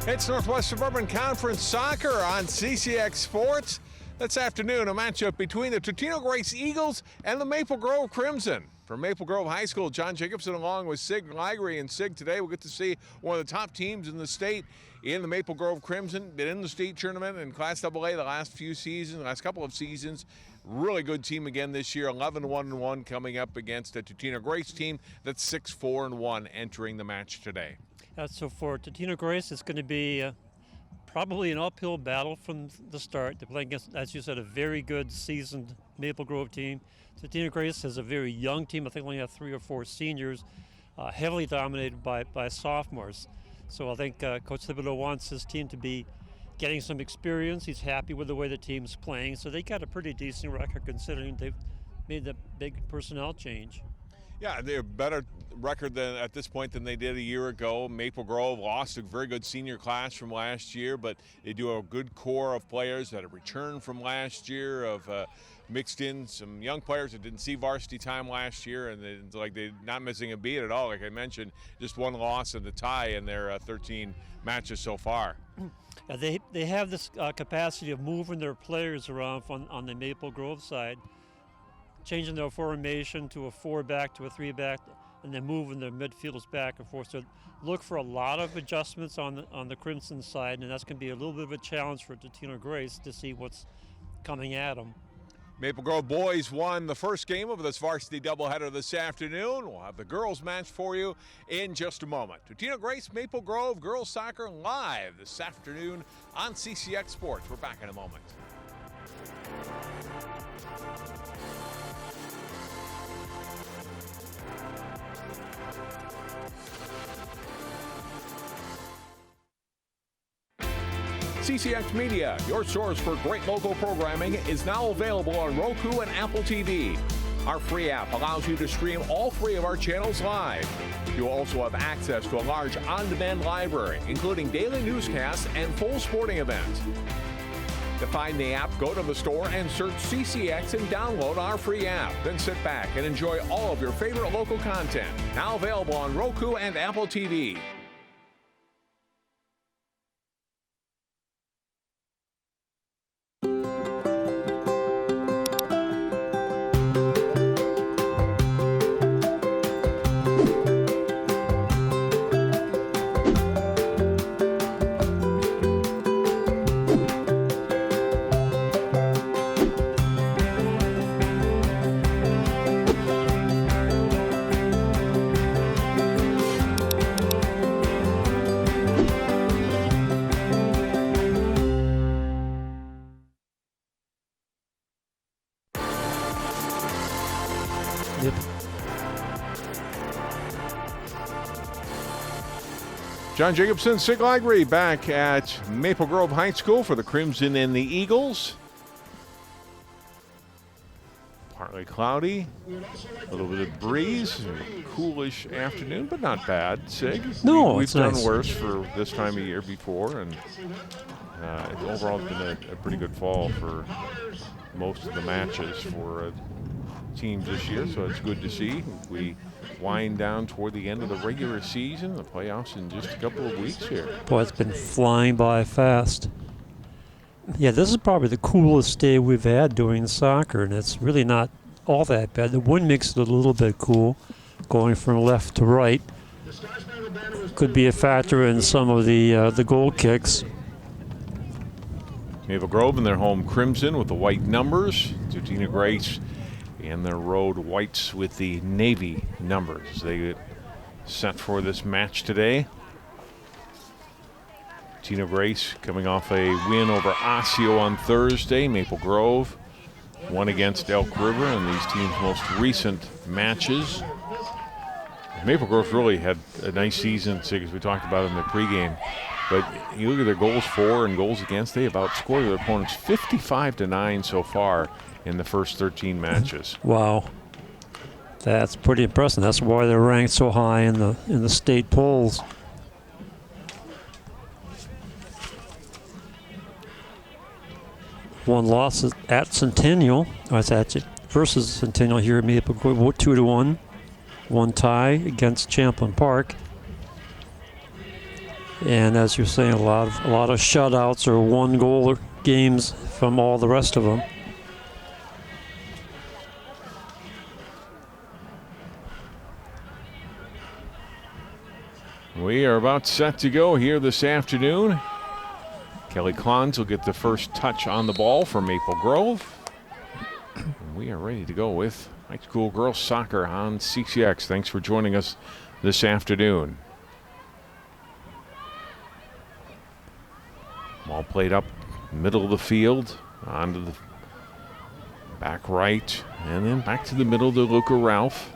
It's Northwest Suburban Conference Soccer on CCX Sports. This afternoon, a matchup between the Totino-Grace Eagles and the Maple Grove Crimson. From Maple Grove High School, John Jacobson along with Sig Ligry. And Sig, today we'll get to see one of the top teams in the state in the Maple Grove Crimson. Been in the state tournament in Class AA the last couple of seasons. Really good team again this year, 11-1-1 coming up against a Totino-Grace team that's 6-4-1 entering the match today. So for Totino-Grace, it's going to be probably an uphill battle from the start. They're playing against, as you said, a very good seasoned Maple Grove team. Totino-Grace has a very young team. I think only have 3 or 4 seniors, heavily dominated by sophomores. So I think Coach Thibodeau wants his team to be getting some experience. He's happy with the way the team's playing. So they got a pretty decent record considering they've made the big personnel change. Yeah, they're a better record than at this point than they did a year ago. Maple Grove lost a very good senior class from last year, but they do a good core of players that have returned from last year, of mixed in some young players that didn't see varsity time last year, and they're not missing a beat at all. Like I mentioned, just one loss and the tie in their 13 matches so far. They have this capacity of moving their players around on the Maple Grove side, changing their formation to a 4-back to a 3-back, and then moving their midfielders back and forth. So look for a lot of adjustments on the Crimson side, and that's going to be a little bit of a challenge for Totino-Grace to see what's coming at them. Maple Grove boys won the first game of this varsity doubleheader this afternoon. We'll have the girls match for you in just a moment. Totino-Grace, Maple Grove girls soccer live this afternoon on CCX Sports. We're back in a moment. CCX Media, your source for great local programming, is now available on Roku and Apple TV. Our free app allows you to stream all 3 of our channels live. You'll also have access to a large on-demand library, including daily newscasts and full sporting events. To find the app, go to the store and search CCX and download our free app. Then sit back and enjoy all of your favorite local content. Now available on Roku and Apple TV. John Jacobson, Sig Ligry back at Maple Grove High School for the Crimson and the Eagles. Partly cloudy, a little bit of breeze, coolish afternoon, but not bad, Sig. No, we've done nice. Worse for this time of year before, and overall it's been a pretty good fall for most of the matches for teams this year, so it's good to see. We wind down toward the end of the regular season, the playoffs in just a couple of weeks here. Boy, it's been flying by fast. Yeah, this is probably the coolest day we've had doing soccer, and it's really not all that bad. The wind makes it a little bit cool, going from left to right. Could be a factor in some of the goal kicks. Maple Grove in their home crimson with the white numbers. Totino-Grace in their road whites with the navy numbers. They get set for this match today. Totino-Grace coming off a win over Osseo on Thursday. Maple Grove won against Elk River in these teams' most recent matches. Maple Grove really had a nice season, as we talked about in the pregame. But you look at their goals for and goals against, they have outscored their opponents 55-9 so far in the first 13 matches. Wow, that's pretty impressive. That's why they're ranked so high in the state polls. One loss at Centennial. That's actually versus Centennial here at Maple Grove, 2-1. One tie against Champlain Park. And as you're saying, a lot of shutouts or one-goal games from all the rest of them. We are about set to go here this afternoon. Kelly Klons will get the first touch on the ball for Maple Grove. And we are ready to go with high school girls soccer on CCX. Thanks for joining us this afternoon. Ball played up middle of the field, onto the back right, and then back to the middle to Luca Ralph.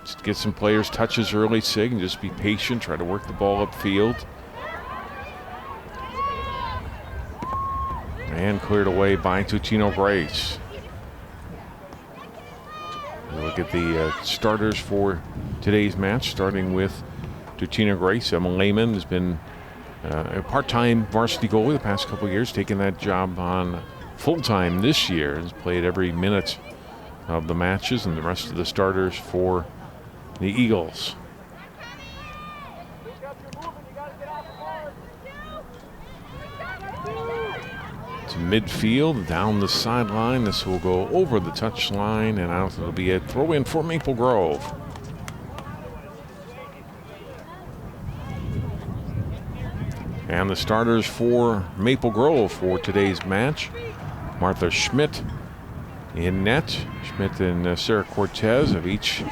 Just get some players touches early, Sig, and just be patient, try to work the ball upfield. And cleared away by Totino-Grace. Look at the starters for today's match, starting with Totino-Grace. Emma Lehman has been a part-time varsity goalie the past couple of years, taking that job on full-time this year. Has played every minute of the matches, and the rest of the starters for the Eagles. To midfield, down the sideline. This will go over the touch line and out. It'll be a throw-in for Maple Grove. And the starters for Maple Grove for today's match: Martha Schmidt in net. Schmidt and Sarah Cortez have each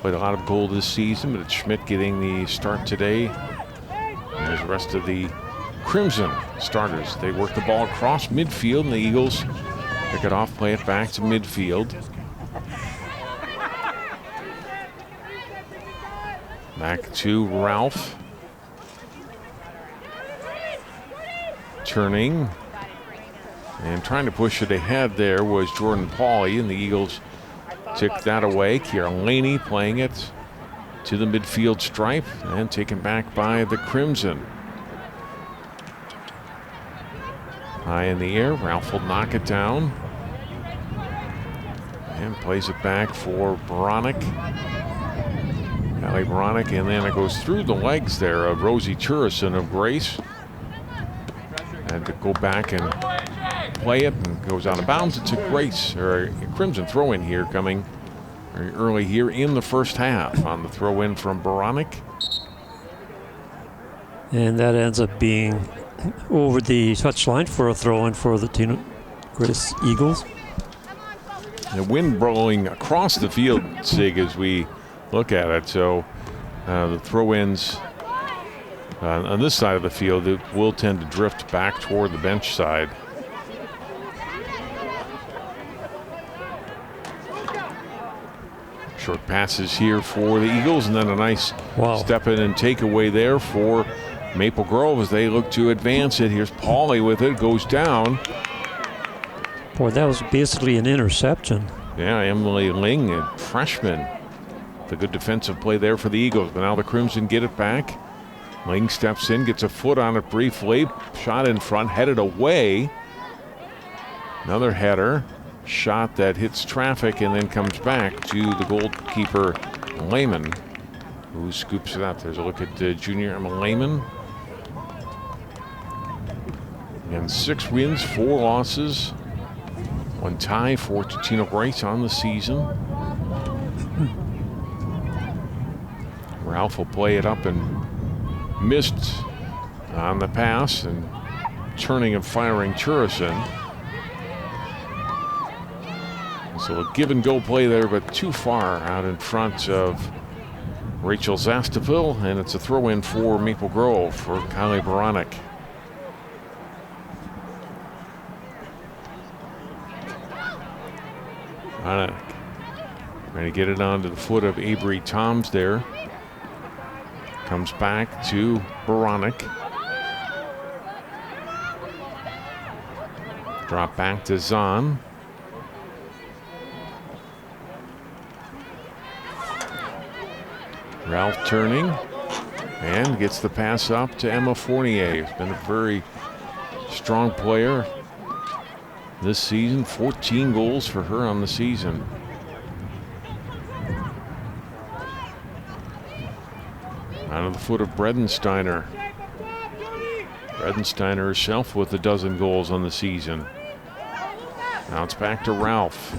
played a lot of goal this season, but it's Schmidt getting the start today. And there's the rest of the Crimson starters. They work the ball across midfield, and the Eagles pick it off, play it back to midfield. Back to Ralph. Turning and trying to push it ahead there was Jordan Pauly, and the Eagles took that away. Kiara Laney playing it to the midfield stripe and taken back by the Crimson. High in the air, Ralph will knock it down and plays it back for Bronick. Allie Bronick, and then it goes through the legs there of Rosie Churison of Grace. Had to go back and play it, and goes out of bounds. It's a Grace, or a Crimson throw-in here coming very early here in the first half on the throw-in from Bronick. And that ends up being over the touchline for a throw-in for the Totino-Grace Eagles. The wind blowing across the field, Sig, as we look at it. So the throw-ins on this side of the field, it will tend to drift back toward the bench side. Short passes here for the Eagles, and then a nice step in and takeaway there for Maple Grove as they look to advance it. Here's Pauly with it, goes down. Boy, that was basically an interception. Yeah, Emily Ling, a freshman. The good defensive play there for the Eagles, but now the Crimson get it back. Ling steps in, gets a foot on it briefly. Shot in front, headed away. Another header. Shot that hits traffic and then comes back to the goalkeeper, Lehman, who scoops it out. There's a look at junior Emma Lehman. And 6 wins, 4 losses. 1 tie for Totino-Grace on the season. Ralph will play it up and missed on the pass, and turning and firing Churison. So a give and go play there, but too far out in front of Rachel Zastapil, and it's a throw in for Maple Grove for Kylie Bronick. Bronick trying to get it onto the foot of Avery Toms there. Comes back to Bronick. Drop back to Zahn. Ralph turning and gets the pass up to Emma Fournier. Has been a very strong player this season. 14 goals for her on the season. Out of the foot of Bredensteiner. Bredensteiner herself with a dozen goals on the season. Now it's back to Ralph.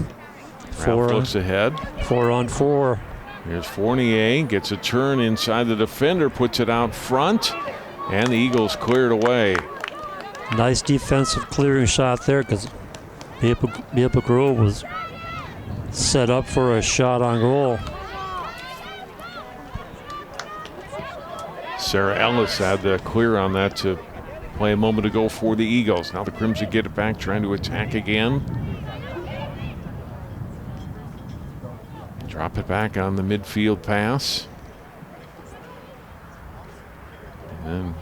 Ralph looks ahead. 4-on-4. Here's Fournier, gets a turn inside the defender, puts it out front, and the Eagles cleared away. Nice defensive clearing shot there because Maple Grove was set up for a shot on goal. Sarah Ellis had the clear on that to play a moment ago for the Eagles. Now the Crimson get it back, trying to attack again. Drop it back on the midfield pass. And then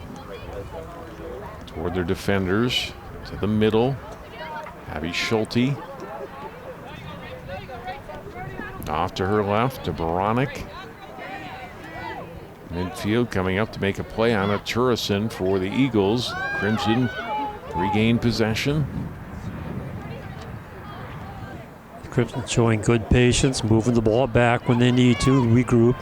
toward their defenders, to the middle. Abby Schulte. Off to her left to Baranek. Midfield coming up to make a play on a Turrison for the Eagles. Crimson regain possession. Crimson showing good patience, moving the ball back when they need to, regroup.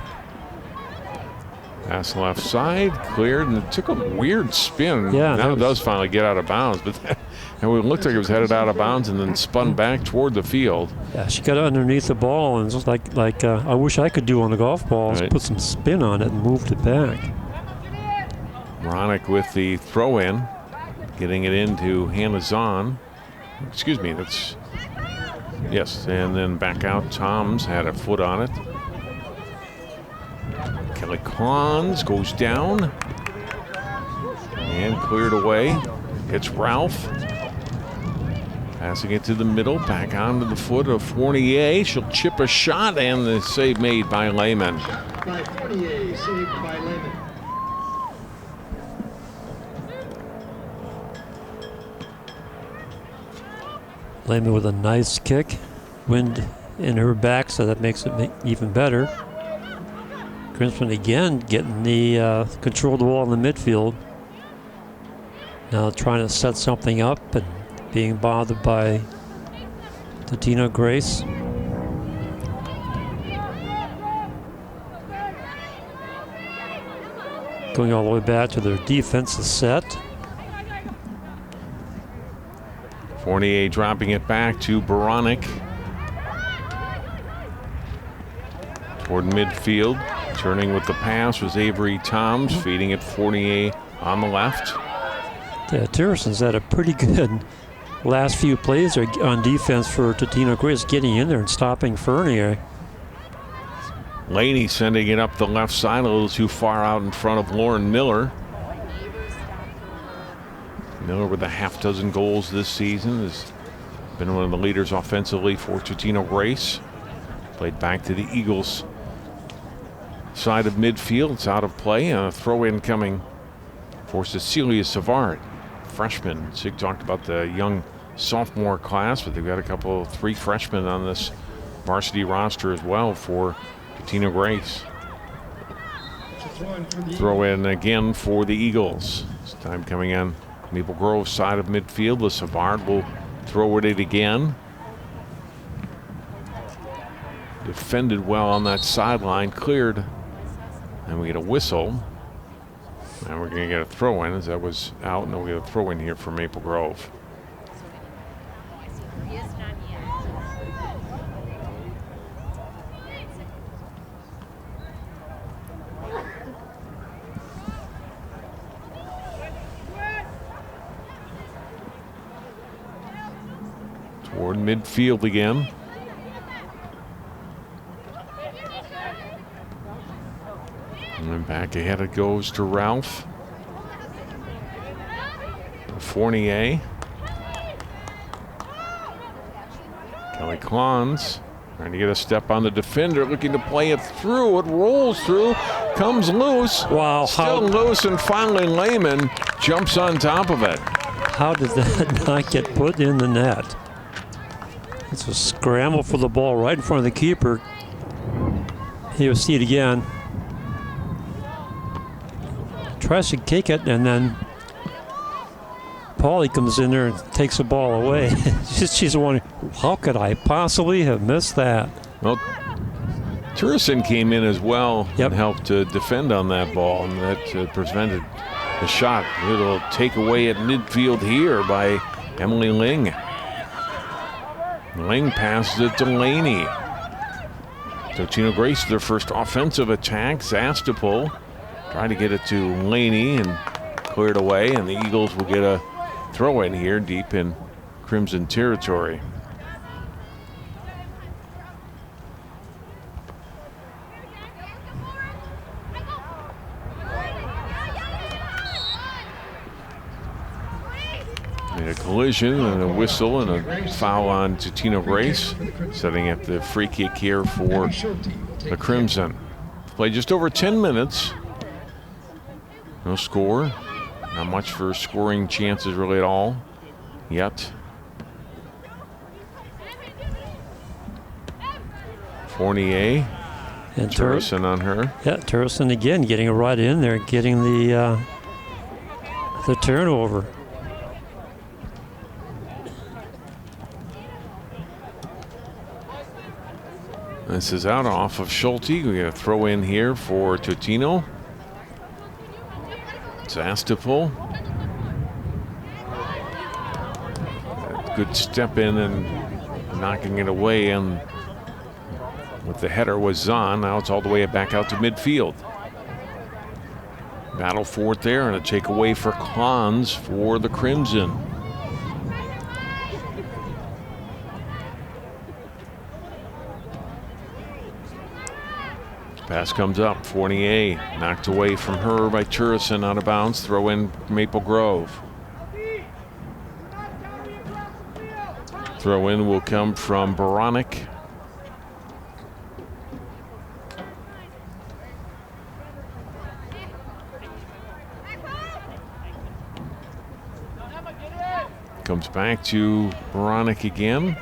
Pass left side, cleared, and it took a weird spin. Yeah, now it does finally get out of bounds, but it looked like it was headed out of bounds and then spun back toward the field. Yeah, she got underneath the ball, and it's like I wish I could do on the golf balls, right. Put some spin on it and moved it back. Ronick with the throw-in, getting it into Hannah Zahn. Excuse me, that's, yes, and then back out. Toms had a foot on it. Kelly Klons goes down and cleared away. It's Ralph. Passing it to the middle, back onto the foot of Fournier. She'll chip a shot, and the save made by Lehman. By Fournier, saved by Lehman. Lehman with a nice kick. Wind in her back, so that makes it even better. Crimson again getting the control of the ball in the midfield. Now trying to set something up and being bothered by Totino-Grace. Going all the way back to their defensive set. Fournier dropping it back to Baranek. Toward midfield. Turning with the pass was Avery Toms, feeding it Fournier on the left. Yeah, Tiersen's had a pretty good last few plays on defense for Totino-Grace, getting in there and stopping Fournier. Laney sending it up the left side a little too far out in front of Lauren Miller. Miller with a half dozen goals this season, has been one of the leaders offensively for Totino-Grace. Played back to the Eagles side of midfield. It's out of play. A throw-in coming for Cecilia Savard, freshman. Sig talked about the young sophomore class, but they've got three freshmen on this varsity roster as well for Totino-Grace. Throw in again for the Eagles. This time coming in Maple Grove side of midfield. The Savard will throw it again. Defended well on that sideline, cleared, and we get a whistle. And we're going to get a throw in as that was out, and we get a throw in here for Maple Grove. Toward midfield again. And then back ahead it goes to Ralph. Fournier. Kelly Klons trying to get a step on the defender, looking to play it through. It rolls through, comes loose. Wow. Still loose, and finally Lehman jumps on top of it. How did that not get put in the net? It's a scramble for the ball right in front of the keeper. Here, see it again. Tries to kick it, and then Paulie comes in there and takes the ball away. She's wondering, how could I possibly have missed that? Well, Turrison came in as well Yep. and helped to defend on that ball, and that prevented the shot. Little takeaway at midfield here by Emily Ling. Ling passes it to Laney. Totino-Grace, their first offensive attack. Zastapol trying to get it to Laney and cleared away, and the Eagles will get a throw in here deep in Crimson territory. Made a collision and a whistle and a foul on Totino-Grace, setting up the free kick here for the Crimson. Played just over 10 minutes. No score. Not much for scoring chances really at all yet. Fournier And Turrison on her. Yeah, Turrison again getting right in there, getting the turnover. This is out off of Schulte. We got a throw in here for Totino. Zastapol. Good step in and knocking it away, and with the header was Zahn. Now it's all the way back out to midfield. Battle for it there, and a takeaway for Klons for the Crimson. Pass comes up. Fournier knocked away from her by Turrison, out of bounds. Throw in Maple Grove. Throw in will come from Baronic. Comes back to Baronic again.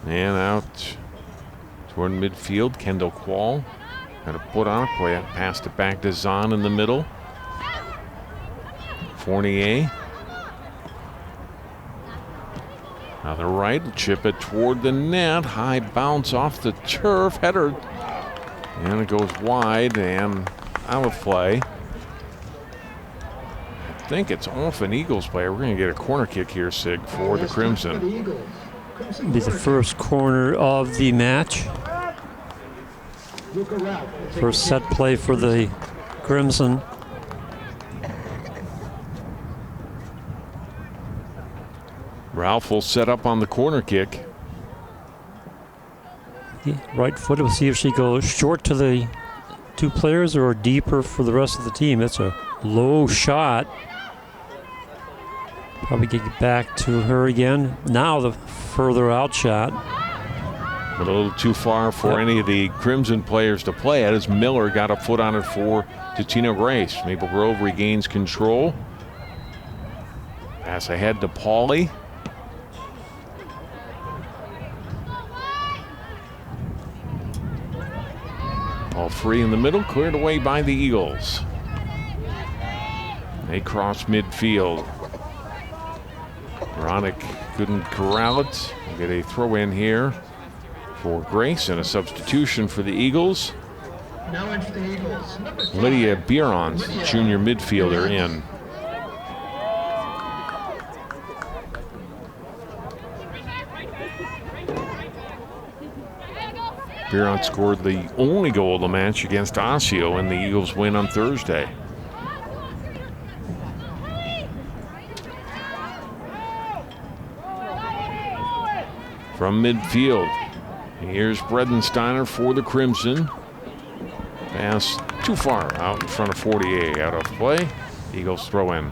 And out toward midfield, Kendall Quall. Got a foot on it, play it, passed it back to Zahn in the middle. Fournier. Now the right, chip it toward the net. High bounce off the turf, header. And it goes wide and out of play. I think it's off an Eagles player. We're going to get a corner kick here, Sig, for the Crimson. Be the first corner of the match. First set play for the Crimson. Ralph will set up on the corner kick. The right foot, we'll see if she goes short to the two players or deeper for the rest of the team. That's a low shot. Probably get back to her again. Now the further out shot. A little too far for any of the Crimson players to play at, as Miller got a foot on it for Totino-Grace. Maple Grove regains control. Pass ahead to Pauly. All free in the middle, cleared away by the Eagles. They cross midfield. Baronic couldn't corral it. We'll get a throw in here for Grace and a substitution for the Eagles. Now in for the Eagles. Lydia Bierons, junior midfielder, in. Bierons scored the only goal of the match against Osseo in the Eagles' win on Thursday. From midfield, here's Bredensteiner for the Crimson. Pass too far out in front of 48, out of play. Eagles throw in.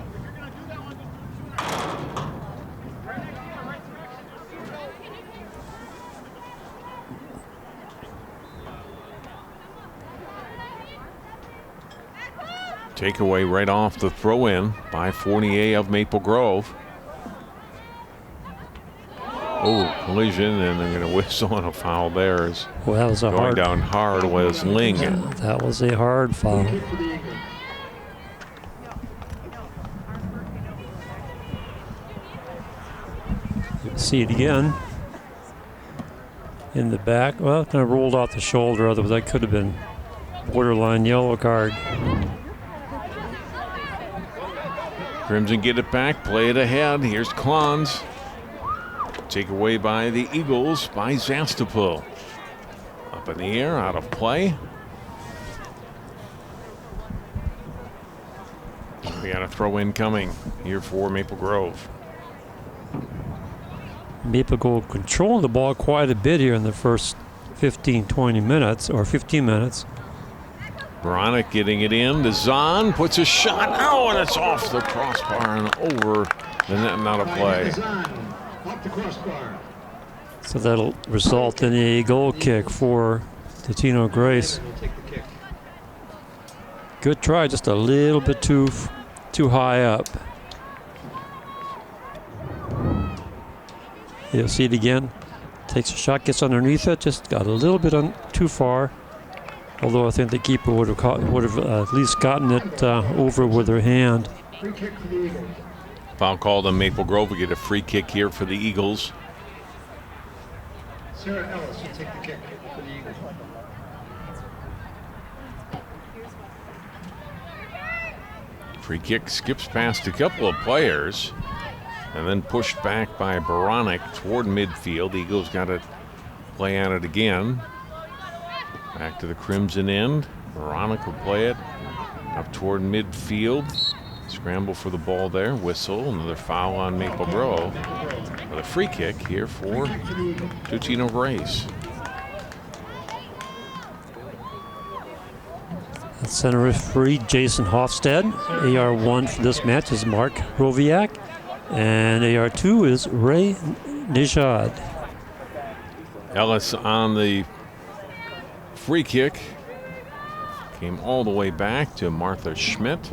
Takeaway right off the throw in by Fournier of Maple Grove. Oh, collision, and they're going to whistle on a foul there. Well, that was a going hard. down hard was Ling. That was a hard foul. See it again. In the back. Well, kind of rolled off the shoulder, otherwise that could have been borderline yellow card. Crimson get it back, play it ahead. Here's Klons. Take away by the Eagles by Zastapul. Up in the air, out of play. We got a throw in coming here for Maple Grove. Maple Grove controlling the ball quite a bit here in the first 15 minutes. Veronica getting it in to Zahn, puts a shot. Oh, and it's off the crossbar and over the net and out of play. So that'll result in a goal kick for Totino-Grace. Good try, just a little bit too high up. You'll see it again. Takes a shot, gets underneath it, just got a little bit too far. Although I think the keeper would have at least gotten it over with her hand. Foul called on Maple Grove. We get a free kick here for the Eagles. Sarah Ellis will take the kick for the Eagles. Free kick skips past a couple of players and then pushed back by Baronic toward midfield. The Eagles got to play on it again. Back to the Crimson end. Baronic will play it up toward midfield. Scramble for the ball there. Whistle. Another foul on Maple Grove. With a free kick here for Totino-Grace. Center referee Jason Hofstad. AR1 for this match is Mark Roviak. And AR2 is Ray Nijad. Ellis on the free kick. Came all the way back to Martha Schmidt.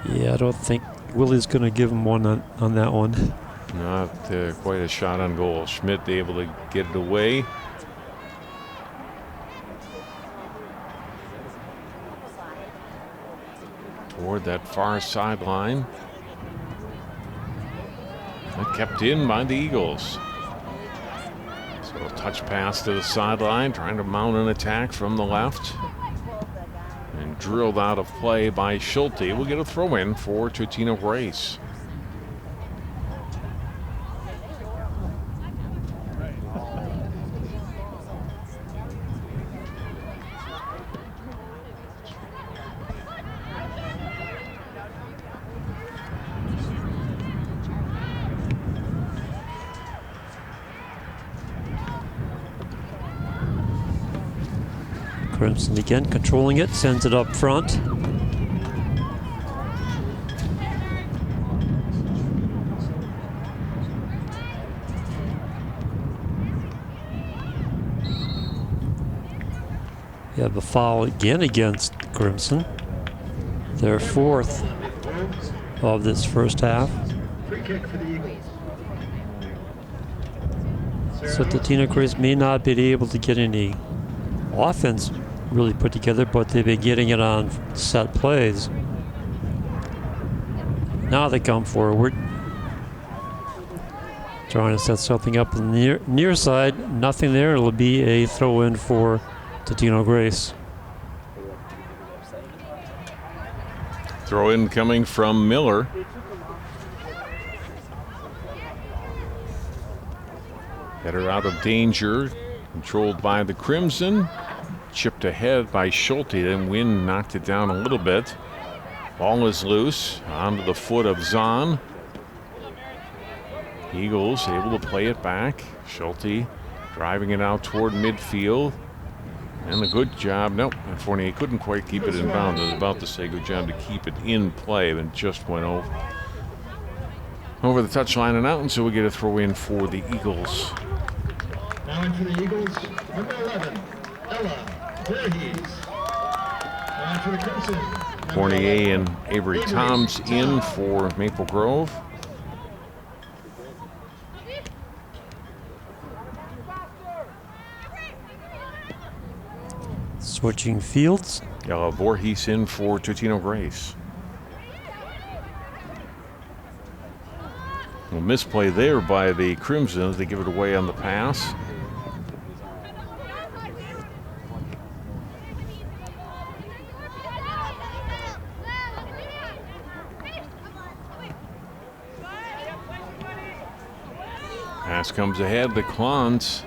Yeah, I don't think Willie's going to give him one on that one. Not quite a shot on goal. Schmidt able to get it away. Toward that far sideline. And kept in by the Eagles. So a touch pass to the sideline, trying to mount an attack from the left. And drilled out of play by Schulte. We'll get a throw in for Totino-Grace. Crimson again controlling it, sends it up front. You have a foul again against Crimson. Their fourth of this first half. Free kick for the Eagles. So Totino-Grace may not be able to get any offense really put together, but they've been getting it on set plays. Now they come forward, trying to set something up on the near side. Nothing there. It'll be a throw in for Totino-Grace. Throw in coming from Miller. Header out of danger, controlled by the Crimson. Chipped ahead by Schulte, then wind knocked it down a little bit. Ball is loose onto the foot of Zahn. Eagles able to play it back. Schulte driving it out toward midfield. And a good job. Nope, Fournier couldn't quite keep it in bounds. I was about to say good job to keep it in play, then just went over the touchline and out, and so we get a throw in for the Eagles. Now in for the Eagles, number 11, Ella Voorhees. Now in for the Crimson, number Fournier 11, and Avery Toms in for Maple Grove. Switching fields. Ella Voorhees in for Totino-Grace. Well, misplay there by the Crimson as they give it away on the pass. Pass comes ahead to Klons.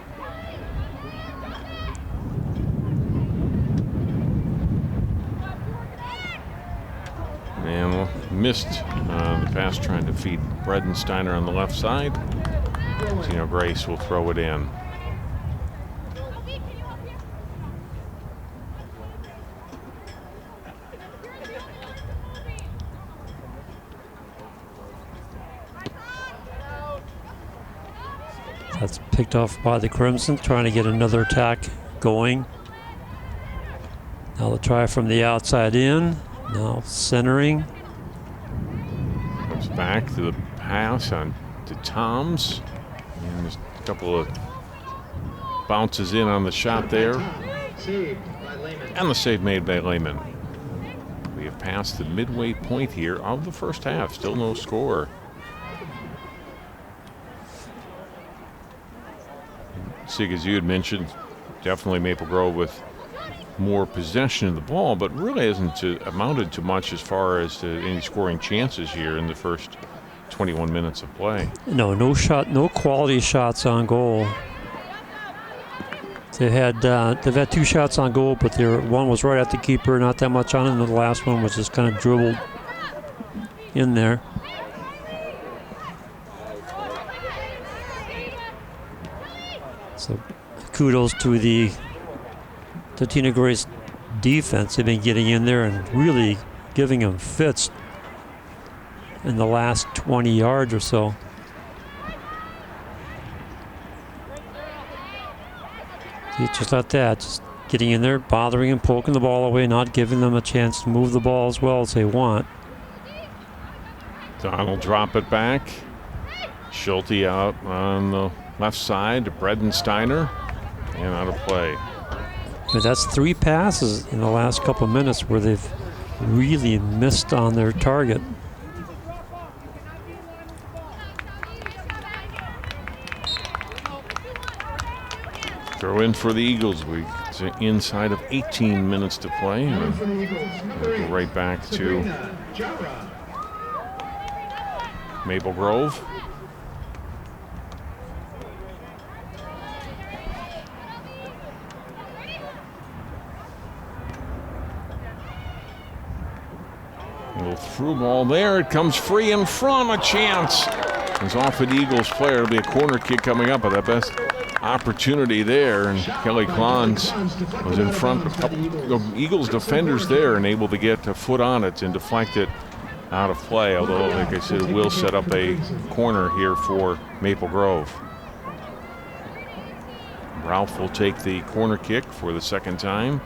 And missed the pass trying to feed Bredensteiner on the left side. Totino-Grace will throw it in. That's picked off by the Crimson, trying to get another attack going. Now the try from the outside in. Now centering. Comes back to the pass on to Toms. And there's a couple of bounces in on the shot there. And the save made by Lehman. We have passed the midway point here of the first half. Still no score. Sig, as you had mentioned, definitely Maple Grove with more possession of the ball, but really hasn't amounted to much as far as to any scoring chances here in the first 21 minutes of play. No quality shots on goal. They've had 2 shots on goal, but one was right at the keeper, not that much on it, and the last one was just kind of dribbled in there. So kudos to the Totino-Grace defense. They've been getting in there and really giving them fits in the last 20 yards or so. Just like that, just getting in there, bothering and poking the ball away, not giving them a chance to move the ball as well as they want. Donald drop it back. Schulte out on the left side to Bredensteiner and out of play. But that's 3 passes in the last couple of minutes where they've really missed on their target. Throw in for the Eagles. We're inside of 18 minutes to play. And we'll go right back to Maple Grove. Little through ball there. It comes free in front. A chance. It's off an Eagles player. It'll be a corner kick coming up, but that best opportunity there. And Kelly Klons was in front. A couple of Eagles defenders there and able to get a foot on it and deflect it out of play. Although, like I said, it will set up a corner here for Maple Grove. Ralph will take the corner kick for the second time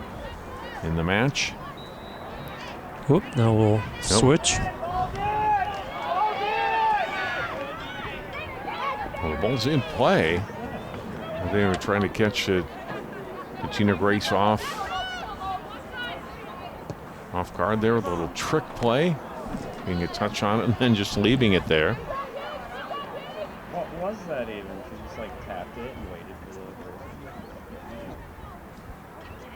in the match. Whoop, now we'll switch. Well, the ball's in play. They were trying to catch Totino-Grace off guard there with a little trick play. Getting a touch on it and then just leaving it there. What was that even? She just like tapped it and waited for the other person.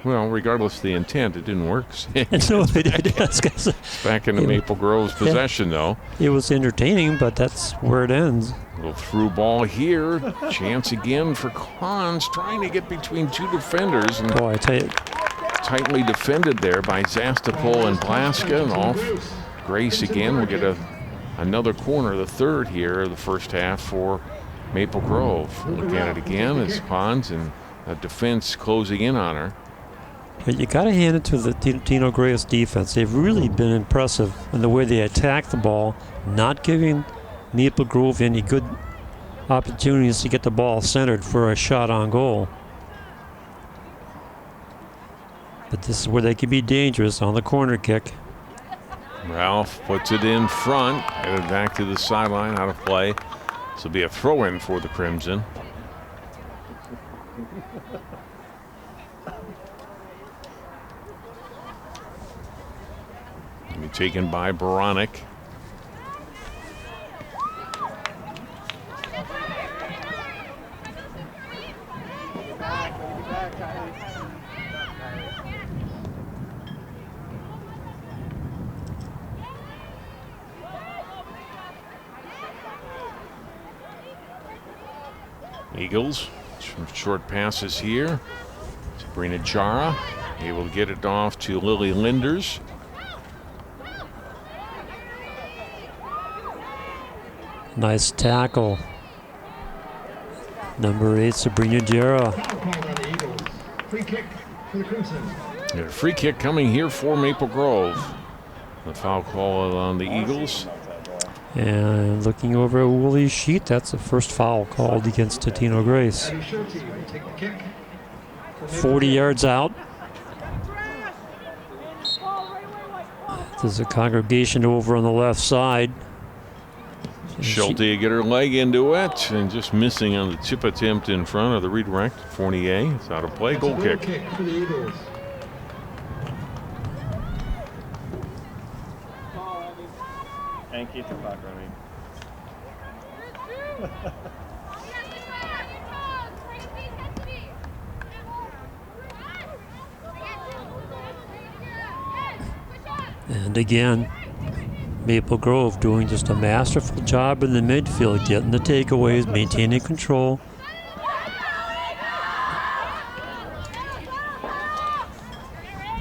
Well, regardless of the intent, it didn't work. No, it did. Back into Maple Grove's possession, though. It was entertaining, but that's where it ends. Little through ball here. Chance again for Klons, trying to get between 2 defenders. And I tell you, tightly defended there by Zastapol and Blaska, and off. Grace again will get another corner, the third here of the first half for Maple Grove. Look at it again as Klons and a defense closing in on her. But you got to hand it to the Totino-Grace defense. They've really been impressive in the way they attack the ball, not giving Maple Grove any good opportunities to get the ball centered for a shot on goal. But this is where they can be dangerous on the corner kick. Ralph puts it in front, headed back to the sideline, out of play. This will be a throw-in for the Crimson. Taken by Baronic. Eagles, some short passes here. Sabrina Jara able to get it off to Lily Linders. Nice tackle. Number 8, Sabrina Jara. Foul called on the Eagles. Free kick for the Crimson. A free kick coming here for Maple Grove. The foul call on the Eagles. And looking over at Woolie's sheet, that's the first foul called against Totino-Grace. Abby Schulte will take the kick. for Maple 40 Grove. yards out. There's a congregation over on the left side. And Schulte get her leg into it and just missing on the chip attempt in front of the redirect. Fournier, it's out of play, That's a goal kick. for the Eagles. And keep the clock running. And again, Maple Grove doing just a masterful job in the midfield, getting the takeaways, maintaining control.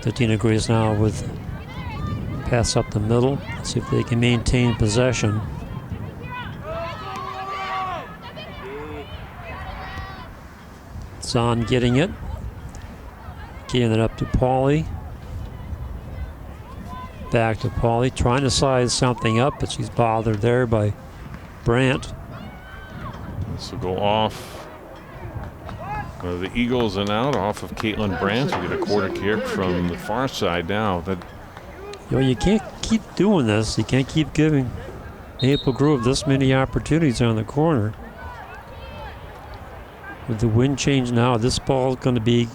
Totino-Grace now with pass up the middle. See if they can maintain possession. Zahn getting it. Getting it up to Pauly. Back to Pauly, trying to size something up, but she's bothered there by Brandt. This will go off the Eagles and out off of Caitlin Brandt. We get a quarter kick from the far side now. But You know, you can't keep doing this. You can't keep giving Maple Grove this many opportunities on the corner. With the wind change now, this ball is going to be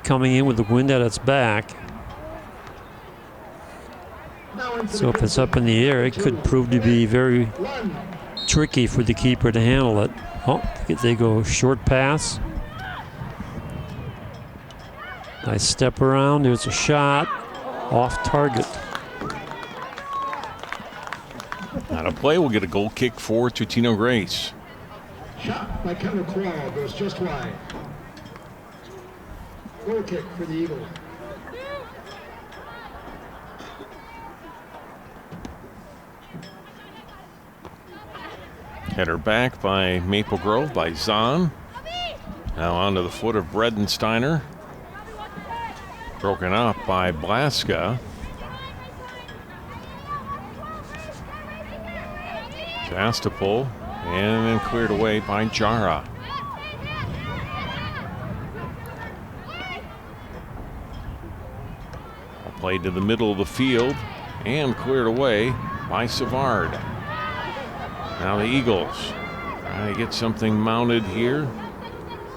coming in with the wind at its back. Now into So the if it's up in the air, it could prove to be very One. tricky for the keeper to handle it. Oh, they go short pass. Nice step around. There's a shot. Off target. out of play, we'll get a goal kick for Totino-Grace. Shot by Kendall Claw goes just wide. Goal kick for the Eagles. Header back by Maple Grove by Zahn. Now onto the foot of Bredensteiner. Broken up by Blaska. Astapol, and then cleared away by Jara. Played to the middle of the field and cleared away by Savard. Now the Eagles trying to get something mounted here.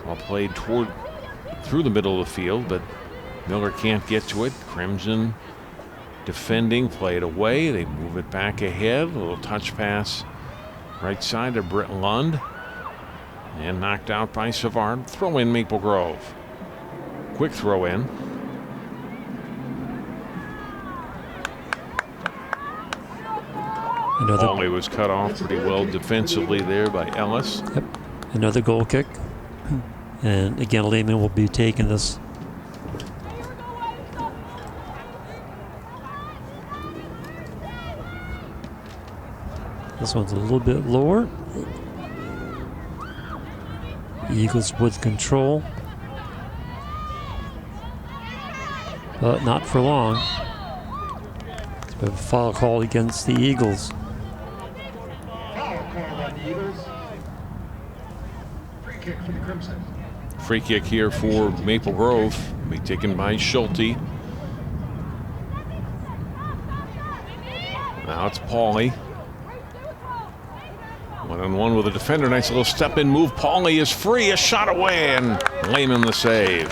All played through the middle of the field, but Miller can't get to it. Crimson defending, played away. They move it back ahead. A little touch pass right side to Britt Lund. And knocked out by Savard. Throw in Maple Grove. Quick throw in. Pauly was cut off pretty well defensively there by Ellis. Yep. Another goal kick. And again, Lehman will be taking this. This one's a little bit lower. Eagles with control. But not for long. A foul call against the Eagles. Foul called on the Eagles. Free kick for the Crimson. Free kick here for Maple Grove. Be taken by Schulte. Now it's Pauly. One-on-one with the defender. Nice little step-in move. Pauly is free. A shot away, and Lehman the save.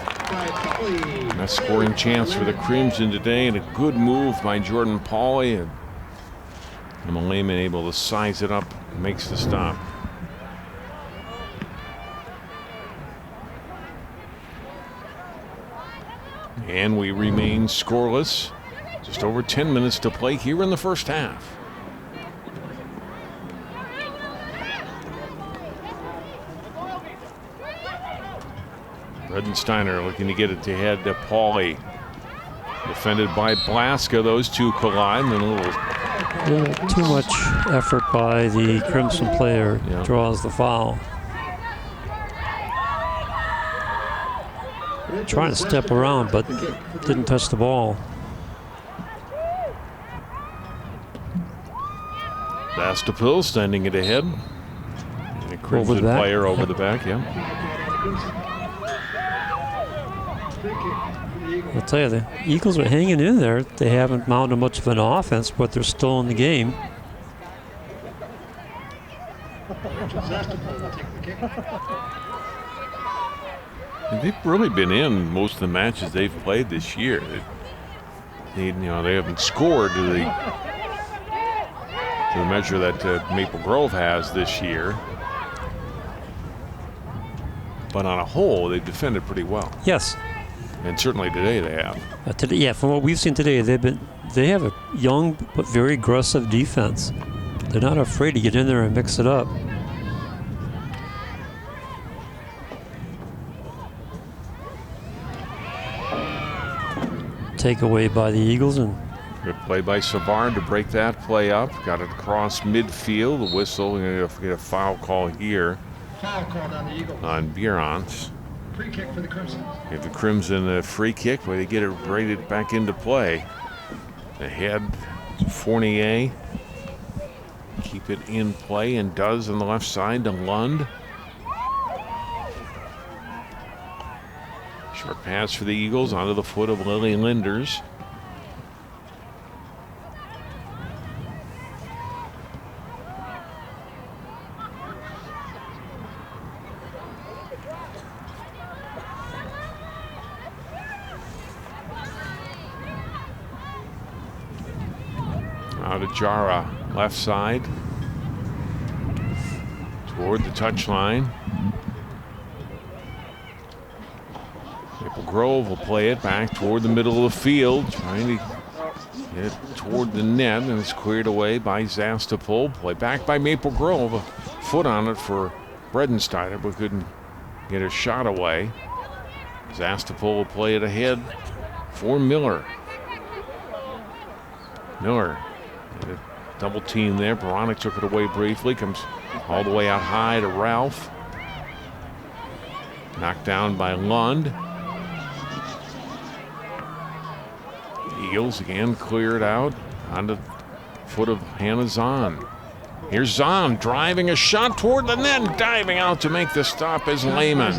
Best scoring chance for the Crimson today, and a good move by Jordan Pauly. And Emma Lehman able to size it up and makes the stop. And we remain scoreless. Just over 10 minutes to play here in the first half. Robbinsdale looking to get it to head to Pauly. Defended by Blaska. Those two collide. And then a little Too much effort by the Crimson player Yeah. draws the foul. Trying to step around, but didn't touch the ball. Bastapil sending it ahead. And a Crimson Over the back. player over the back, yeah. I'll tell you, the Eagles are hanging in there. They haven't mounted much of an offense, but they're still in the game. And they've really been in most of the matches they've played this year. They haven't scored to the measure that Maple Grove has this year. But on a whole, they've defended pretty well. Yes. And certainly today they have. Today, yeah, from what we've seen today, they have a young but very aggressive defense. They're not afraid to get in there and mix it up. Takeaway by the Eagles, and Good play by Savard to break that play up. Got it across midfield. The whistle. We're going to get a foul call here Foul called on the Eagles. on Bierance. Free kick for the Crimson. Give the Crimson a free kick, but they get it rated back into play. Ahead to Fournier. Keep it in play, and does on the left side to Lund. Short pass for the Eagles onto the foot of Lily Linders. Now to Jara, left side. Toward the touchline. Maple Grove will play it back toward the middle of the field, trying to get it toward the net, and it's cleared away by Zastapol. Play back by Maple Grove. A foot on it for Bredensteiner, but couldn't get a shot away. Zastapol will play it ahead for Miller. Miller, had a double team there. Baronic took it away briefly, comes all the way out high to Ralph. Knocked down by Lund. Eagles again cleared out onto the foot of Hannah Zahn. Here's Zahn driving a shot toward the net, diving out to make the stop is Lehman.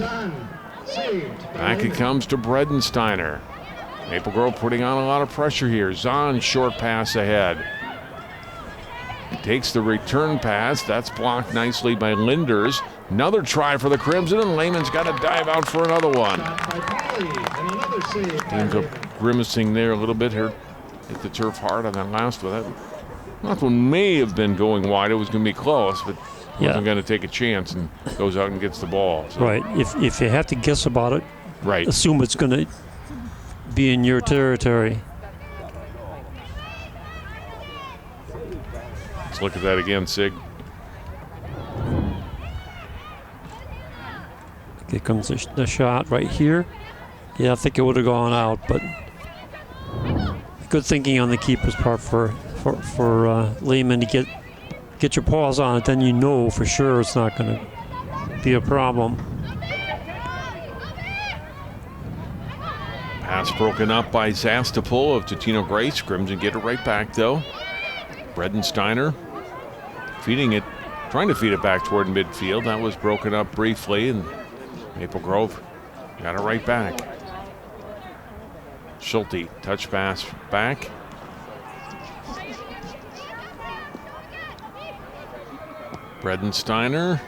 Back it comes to Bredensteiner. Maple Grove putting on a lot of pressure here. Zahn short pass ahead. Takes the return pass. That's blocked nicely by Linders. Another try for the Crimson, and Lehman's got to dive out for another one. Ends up grimacing there a little bit. Hit the turf hard on that last one. That one may have been going wide. It was going to be close, but wasn't going to take a chance and goes out and gets the ball. So. right, if you have to guess about it, Right. assume it's going to be in your territory. Let's look at that again, Sig. Here comes the shot right here. Yeah, I think it would have gone out, but good thinking on the keeper's part for Lehman to get your paws on it. Then you know for sure it's not going to be a problem. Pass broken up by Zastapol of Totino-Grace. Crimson get it right back though. Bredensteiner feeding it, trying to feed it back toward midfield. That was broken up briefly, and Maple Grove got it right back. Schulte, touch pass back. Bredensteiner.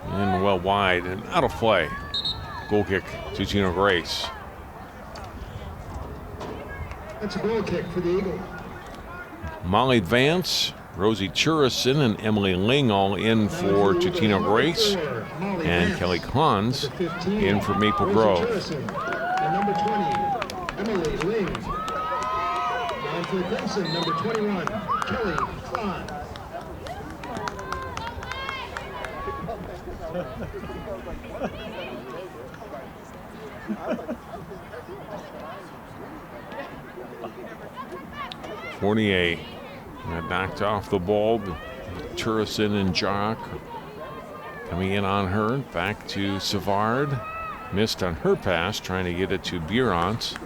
And well wide and out of play. Goal kick to Totino-Grace. That's a goal kick for the Eagles. Molly Vance, Rosie Churison, and Emily Ling all in for Totino-Grace. And Kelly Klons in for Maple Grove. And number 20, Emily Ling. And for the Crimson, number 21, Kelly Klon. .48. Got knocked off the ball. Turrison and Jock coming in on her. Back to Savard. Missed on her pass, trying to get it to Bierance.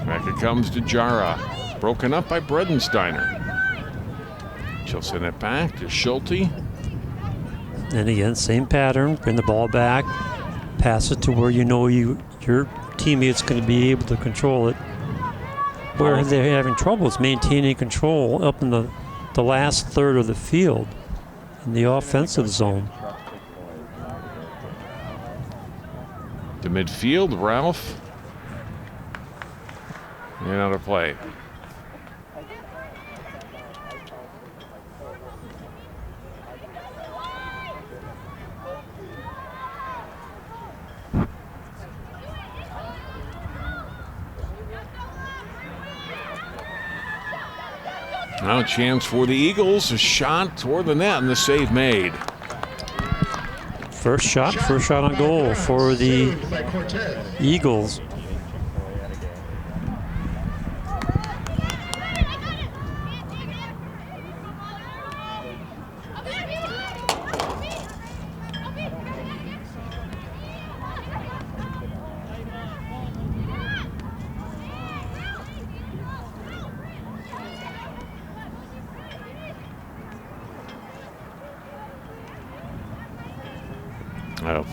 Back it comes to Jara. Broken up by Bredensteiner. She'll send it back to Schulte. And again, same pattern. Bring the ball back. Pass it to where you know your teammate's going to be able to control it. Where they're having trouble is maintaining control up in the last third of the field in the offensive zone. To midfield, Ralph. And out of play. Now a chance for the Eagles. A shot toward the net and the save made. First shot on goal for the Eagles.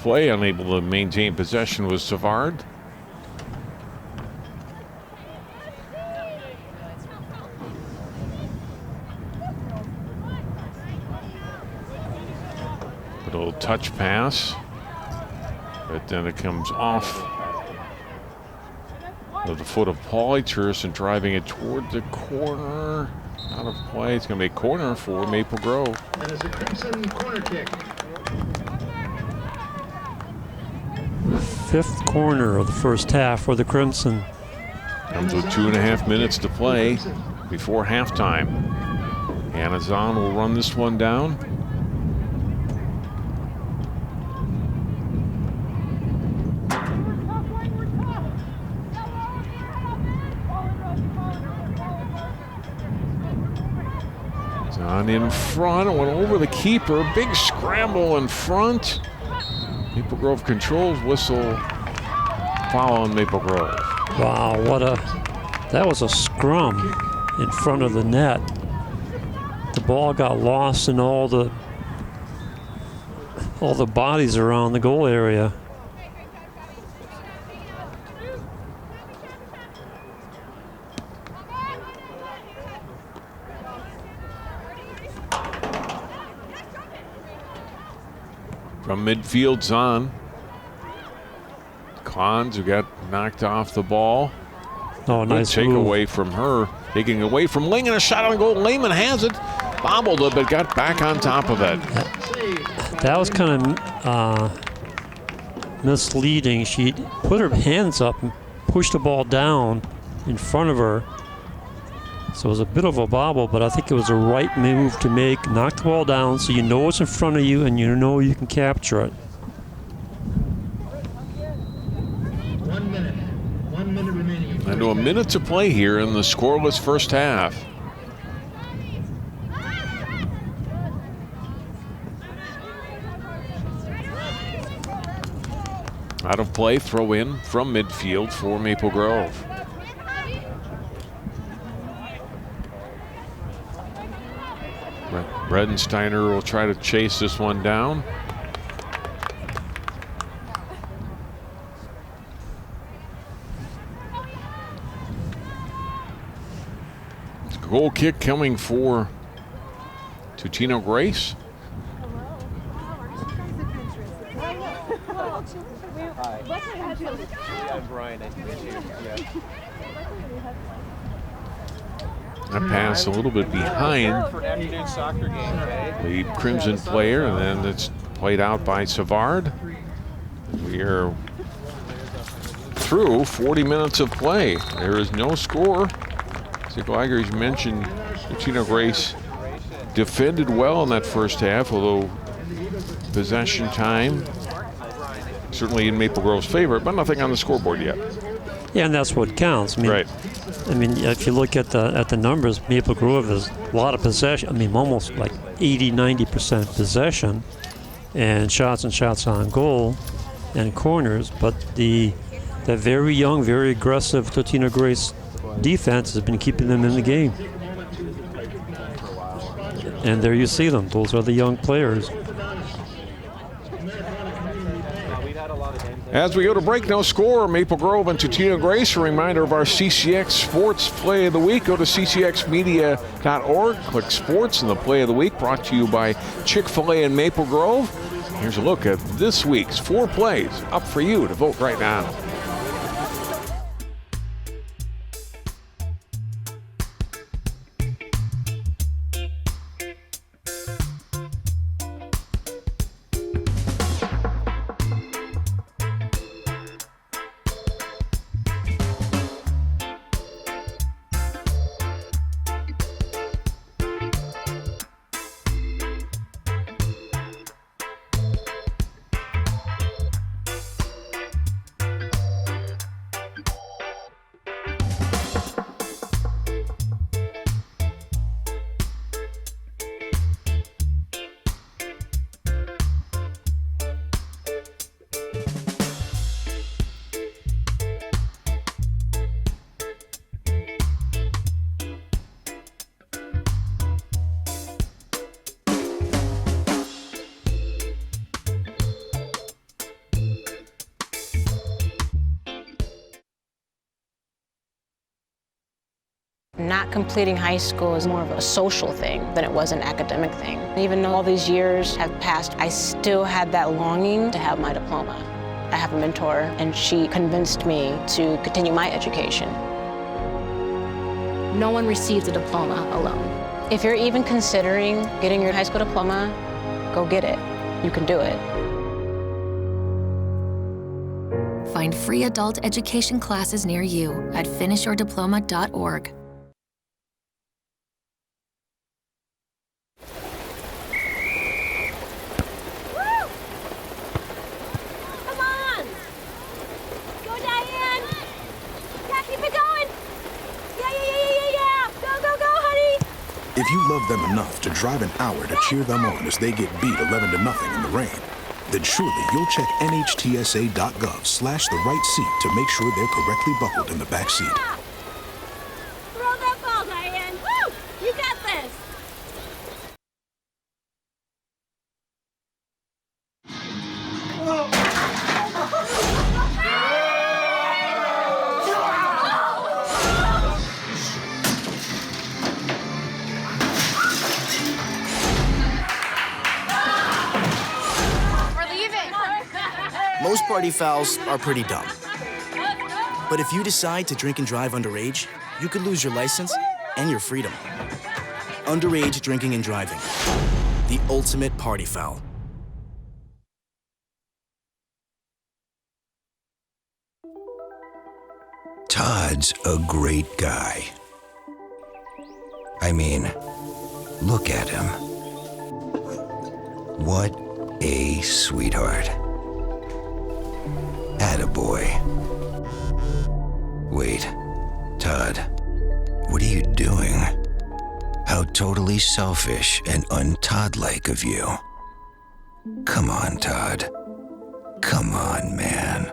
Play unable to maintain possession was Savard. A little touch pass, but then it comes off of the foot of Pauly. Turrison driving it toward the corner. Out of play. It's going to be a corner for Maple Grove. That is a Crimson corner kick. Fifth corner of the first half for the Crimson. Comes with 2.5 minutes to play before halftime. Anazan will run this one down. Zahn in front, went over the keeper. Big scramble in front. Maple Grove controls, whistle, foul on Maple Grove. Wow, that was a scrum in front of the net. The ball got lost in all the bodies around the goal area. From midfield, Zahn. Klons, who got knocked off the ball. Oh, nice take move. Away from her. Taking away from Lehman, a shot on goal. Lehman has it. Bobbled it, but got back on top of it. That was kind of misleading. She put her hands up and pushed the ball down in front of her. So it was a bit of a bobble, but I think it was the right move to make. Knock the ball down so you know it's in front of you and you know you can capture it. 1 minute. 1 minute remaining. And to a minute to play here in the scoreless first half. Out of play, throw in from midfield for Maple Grove. Bredensteiner will try to chase this one down. Goal kick coming for Totino-Grace. That pass a little bit behind the Crimson player, and then it's played out by Savard. We are through 40 minutes of play. There is no score. Ziegler, as you mentioned, Totino-Grace defended well in that first half, although possession time certainly in Maple Grove's favor, but nothing on the scoreboard yet. Yeah, and that's what counts. I mean, Right. I mean, if you look at the numbers, Maple Grove has a lot of possession. I mean, almost like 80-90% possession, and shots on goal, and corners. But the very young, very aggressive Totino-Grace defense has been keeping them in the game. And there you see them. Those are the young players. As we go to break, no score. Maple Grove and Totino-Grace. A reminder of our CCX Sports Play of the Week. Go to ccxmedia.org, click Sports, and the Play of the Week brought to you by Chick-fil-A in Maple Grove. Here's a look at this week's 4 plays up for you to vote right now. Not completing high school is more of a social thing than it was an academic thing. Even though all these years have passed, I still had that longing to have my diploma. I have a mentor, and she convinced me to continue my education. No one receives a diploma alone. If you're even considering getting your high school diploma, go get it. You can do it. Find free adult education classes near you at finishyourdiploma.org. If you love them enough to drive an hour to cheer them on as they get beat 11-0 in the rain, then surely you'll check NHTSA.gov/the-right seat to make sure they're correctly buckled in the back seat. Throw that ball, Diane! Woo! You got this! Most party fouls are pretty dumb. But if you decide to drink and drive underage, you could lose your license and your freedom. Underage drinking and driving. The ultimate party foul. Todd's a great guy. I mean, look at him. What a sweetheart. Attaboy. Wait, Todd, what are you doing? How totally selfish and un-Todd-like of you. Come on, Todd. Come on, man.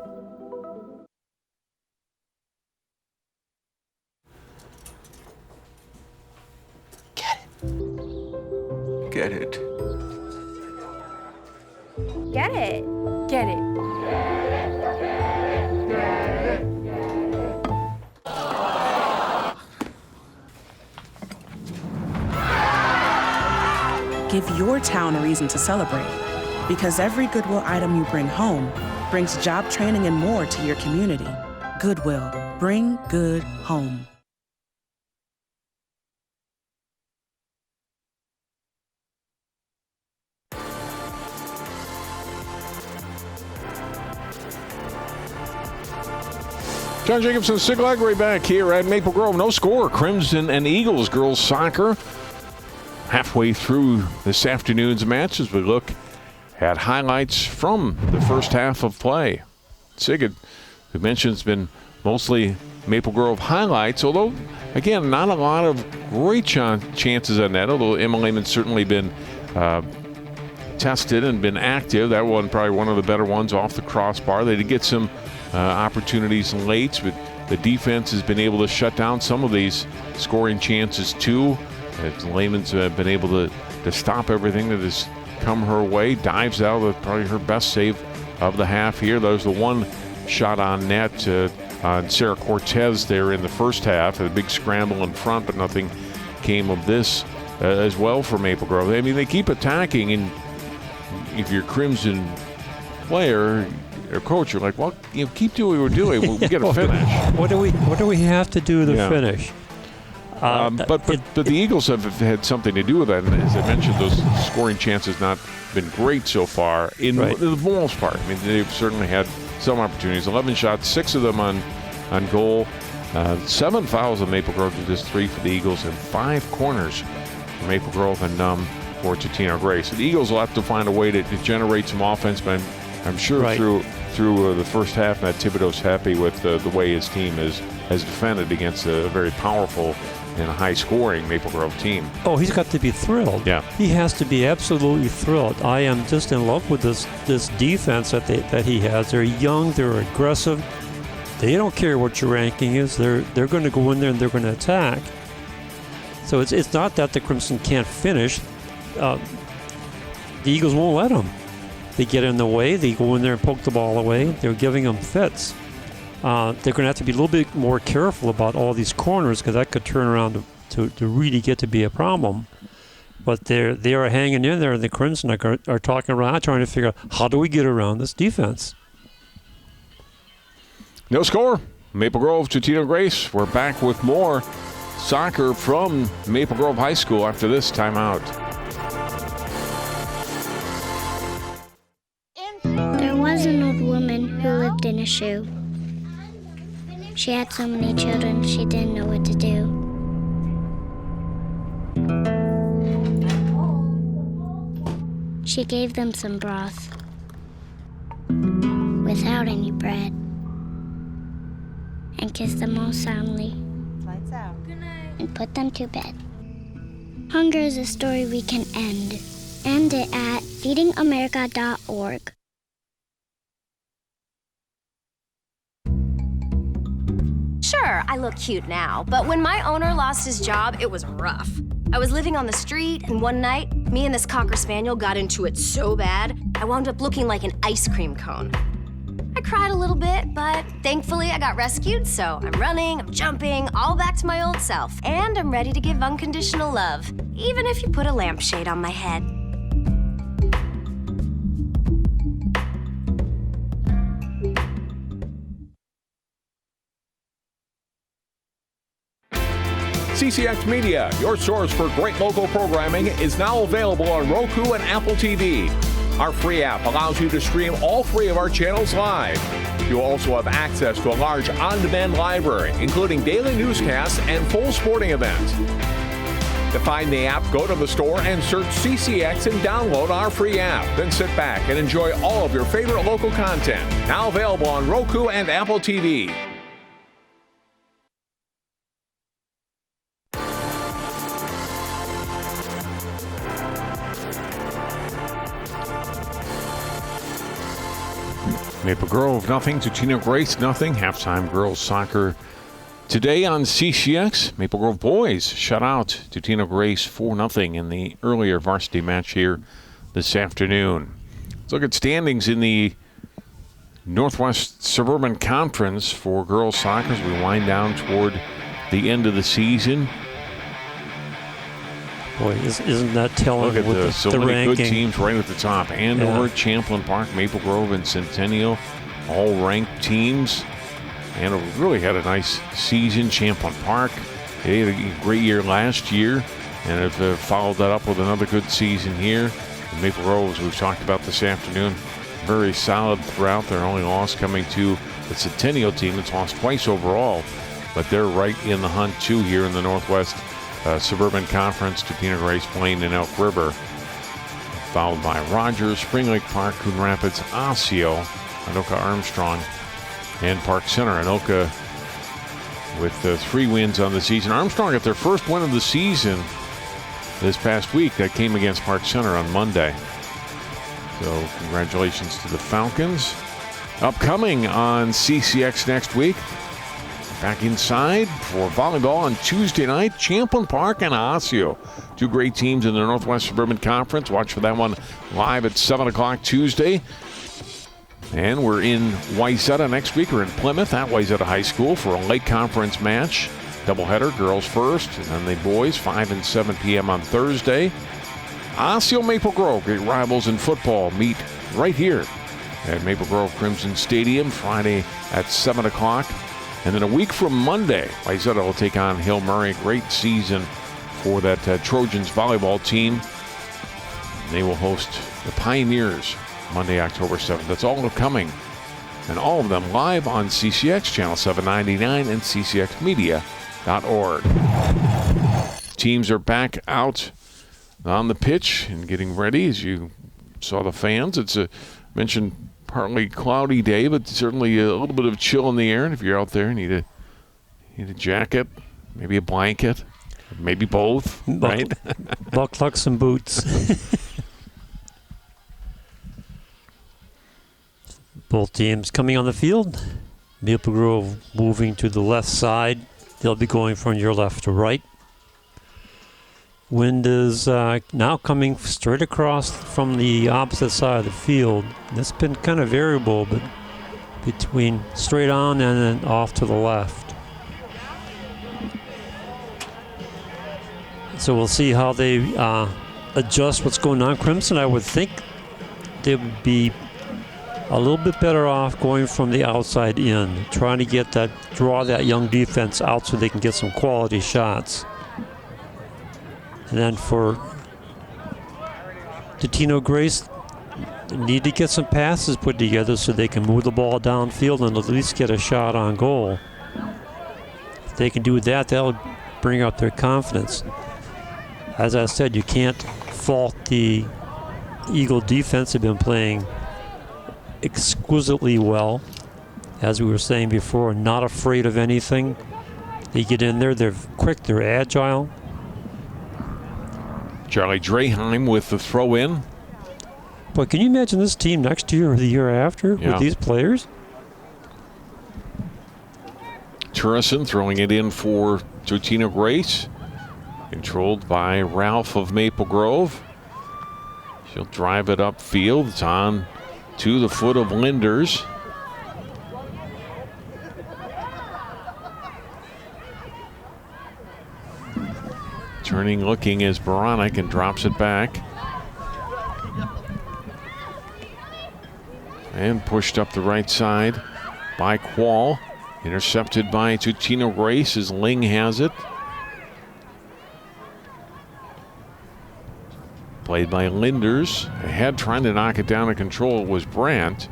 Get it. Get it. Get it. Give your town a reason to celebrate, because every Goodwill item you bring home brings job training and more to your community. Goodwill, bring good home. John Jacobson, Sig Legray back here at Maple Grove. No score, Crimson and Eagles girls soccer. Halfway through this afternoon's match as we look at highlights from the first half of play. Sig, we mentioned, it's been mostly Maple Grove highlights, although, again, not a lot of great chances on that, although Emma Lehman's certainly been tested and been active. That one probably one of the better ones off the crossbar. They did get some opportunities late, but the defense has been able to shut down some of these scoring chances too. Lehman's been able to stop everything that has come her way. Dives out with probably her best save of the half here. There's the one shot on net on Sarah Cortez there in the first half. A big scramble in front, but nothing came of this as well for Maple Grove. I mean, they keep attacking, and if you're Crimson player or coach, you're like, well, keep doing what we're doing. We'll get a finish. What do we have to do to finish? But the Eagles have had something to do with that. And as I mentioned, those scoring chances not been great so far in the most part. I mean, they've certainly had some opportunities. 11 shots, 6 of them on goal. 7 fouls on Maple Grove to just 3 for the Eagles, and 5 corners for Maple Grove and for Totino-Grace. The Eagles will have to find a way to generate some offense, but I'm sure through the first half, Matt Thibodeau's happy with the way his team has defended against a very powerful and high-scoring Maple Grove team. Oh, he's got to be thrilled. Yeah. He has to be absolutely thrilled. I am just in love with this defense that he has. They're young, they're aggressive. They don't care what your ranking is. They're going to go in there and they're going to attack. So it's not that the Crimson can't finish. The Eagles won't let them. They get in the way. They go in there and poke the ball away. They're giving them fits. They're going to have to be a little bit more careful about all these corners, because that could turn around to really get to be a problem. But they are hanging in there, and the Crimson are talking around, trying to figure out, how do we get around this defense? No score. Maple Grove, Totino-Grace. We're back with more soccer from Maple Grove High School after this timeout. There was an old woman who lived in a shoe. She had so many children, she didn't know what to do. She gave them some broth without any bread and kissed them all soundly. Lights out. Good night. And put them to bed. Hunger is a story we can end. End it at feedingamerica.org. Sure, I look cute now, but when my owner lost his job, it was rough. I was living on the street, and one night, me and this Cocker Spaniel got into it so bad, I wound up looking like an ice cream cone. I cried a little bit, but thankfully I got rescued, so I'm running, I'm jumping, all back to my old self, and I'm ready to give unconditional love, even if you put a lampshade on my head. CCX Media, your source for great local programming, is now available on Roku and Apple TV. Our free app allows you to stream all 3 of our channels live. You'll also have access to a large on-demand library, including daily newscasts and full sporting events. To find the app, go to the store and search CCX and download our free app. Then sit back and enjoy all of your favorite local content. Now available on Roku and Apple TV. Maple Grove, nothing. Totino-Grace, nothing. Halftime girls soccer today on CCX. Maple Grove boys shut out Totino-Grace 4-0 in the earlier varsity match here this afternoon. Let's look at standings in the Northwest Suburban Conference for girls soccer as we wind down toward the end of the season. Boy, isn't that telling? Look at so many ranking. good teams right at the top. Andover, Champlain Park, Maple Grove, and Centennial, all ranked teams. Andover really had a nice season. Champlain Park, they had a great year last year and have followed that up with another good season here. And Maple Grove, as we've talked about this afternoon, very solid throughout. Their only loss coming to the Centennial team that's lost twice overall, but they're right in the hunt too here in the Northwest Suburban Conference. Totino-Grace playing in Elk River, followed by Rogers, Spring Lake Park, Coon Rapids, Osseo, Anoka Armstrong, and Park Center. Anoka with 3 wins on the season. Armstrong got their first win of the season this past week. That came against Park Center on Monday. So congratulations to the Falcons. Upcoming on CCX next week, back inside for volleyball on Tuesday night, Champlin Park and Osseo. 2 great teams in the Northwest Suburban Conference. Watch for that one live at 7 o'clock Tuesday. And we're in Wayzata next week. We're in Plymouth at Wayzata High School for a late conference match. Doubleheader, girls first, and then the boys, 5 and 7 p.m. on Thursday. Osseo Maple Grove, great rivals in football, meet right here at Maple Grove Crimson Stadium Friday at 7 o'clock. And then a week from Monday, Wayzata will take on Hill Murray. Great season for that Trojans volleyball team. They will host the Pioneers Monday, October 7th. That's all coming, and all of them live on CCX Channel 799 and ccxmedia.org. Teams are back out on the pitch and getting ready. As you saw the fans, it's a mentioned partly cloudy day, but certainly a little bit of chill in the air. And if you're out there, need a jacket, maybe a blanket, maybe both, right? Bucklucks and boots. Both teams coming on the field. Maple Grove moving to the left side. They'll be going from your left to right. Wind is now coming straight across from the opposite side of the field. It's been kind of variable, but between straight on and then off to the left. So we'll see how they adjust what's going on. Crimson, I would think they would be a little bit better off going from the outside in, trying to draw that young defense out so they can get some quality shots. And then for Totino-Grace, they need to get some passes put together so they can move the ball downfield and at least get a shot on goal. If they can do that, that'll bring up their confidence. As I said, you can't fault the Eagle defense. They've been playing exquisitely well. As we were saying before, not afraid of anything. They get in there, they're quick, they're agile. Charlie Draheim with the throw in. But can you imagine this team next year or the year after with these players? Turrison throwing it in for Totino-Grace. Controlled by Ralph of Maple Grove. She'll drive it upfield. It's on to the foot of Linders. Turning, looking is Baranek and drops it back. And pushed up the right side by Quall. Intercepted by Totino-Grace as Ling has it. Played by Linders. Ahead trying to knock it down to control was Brandt.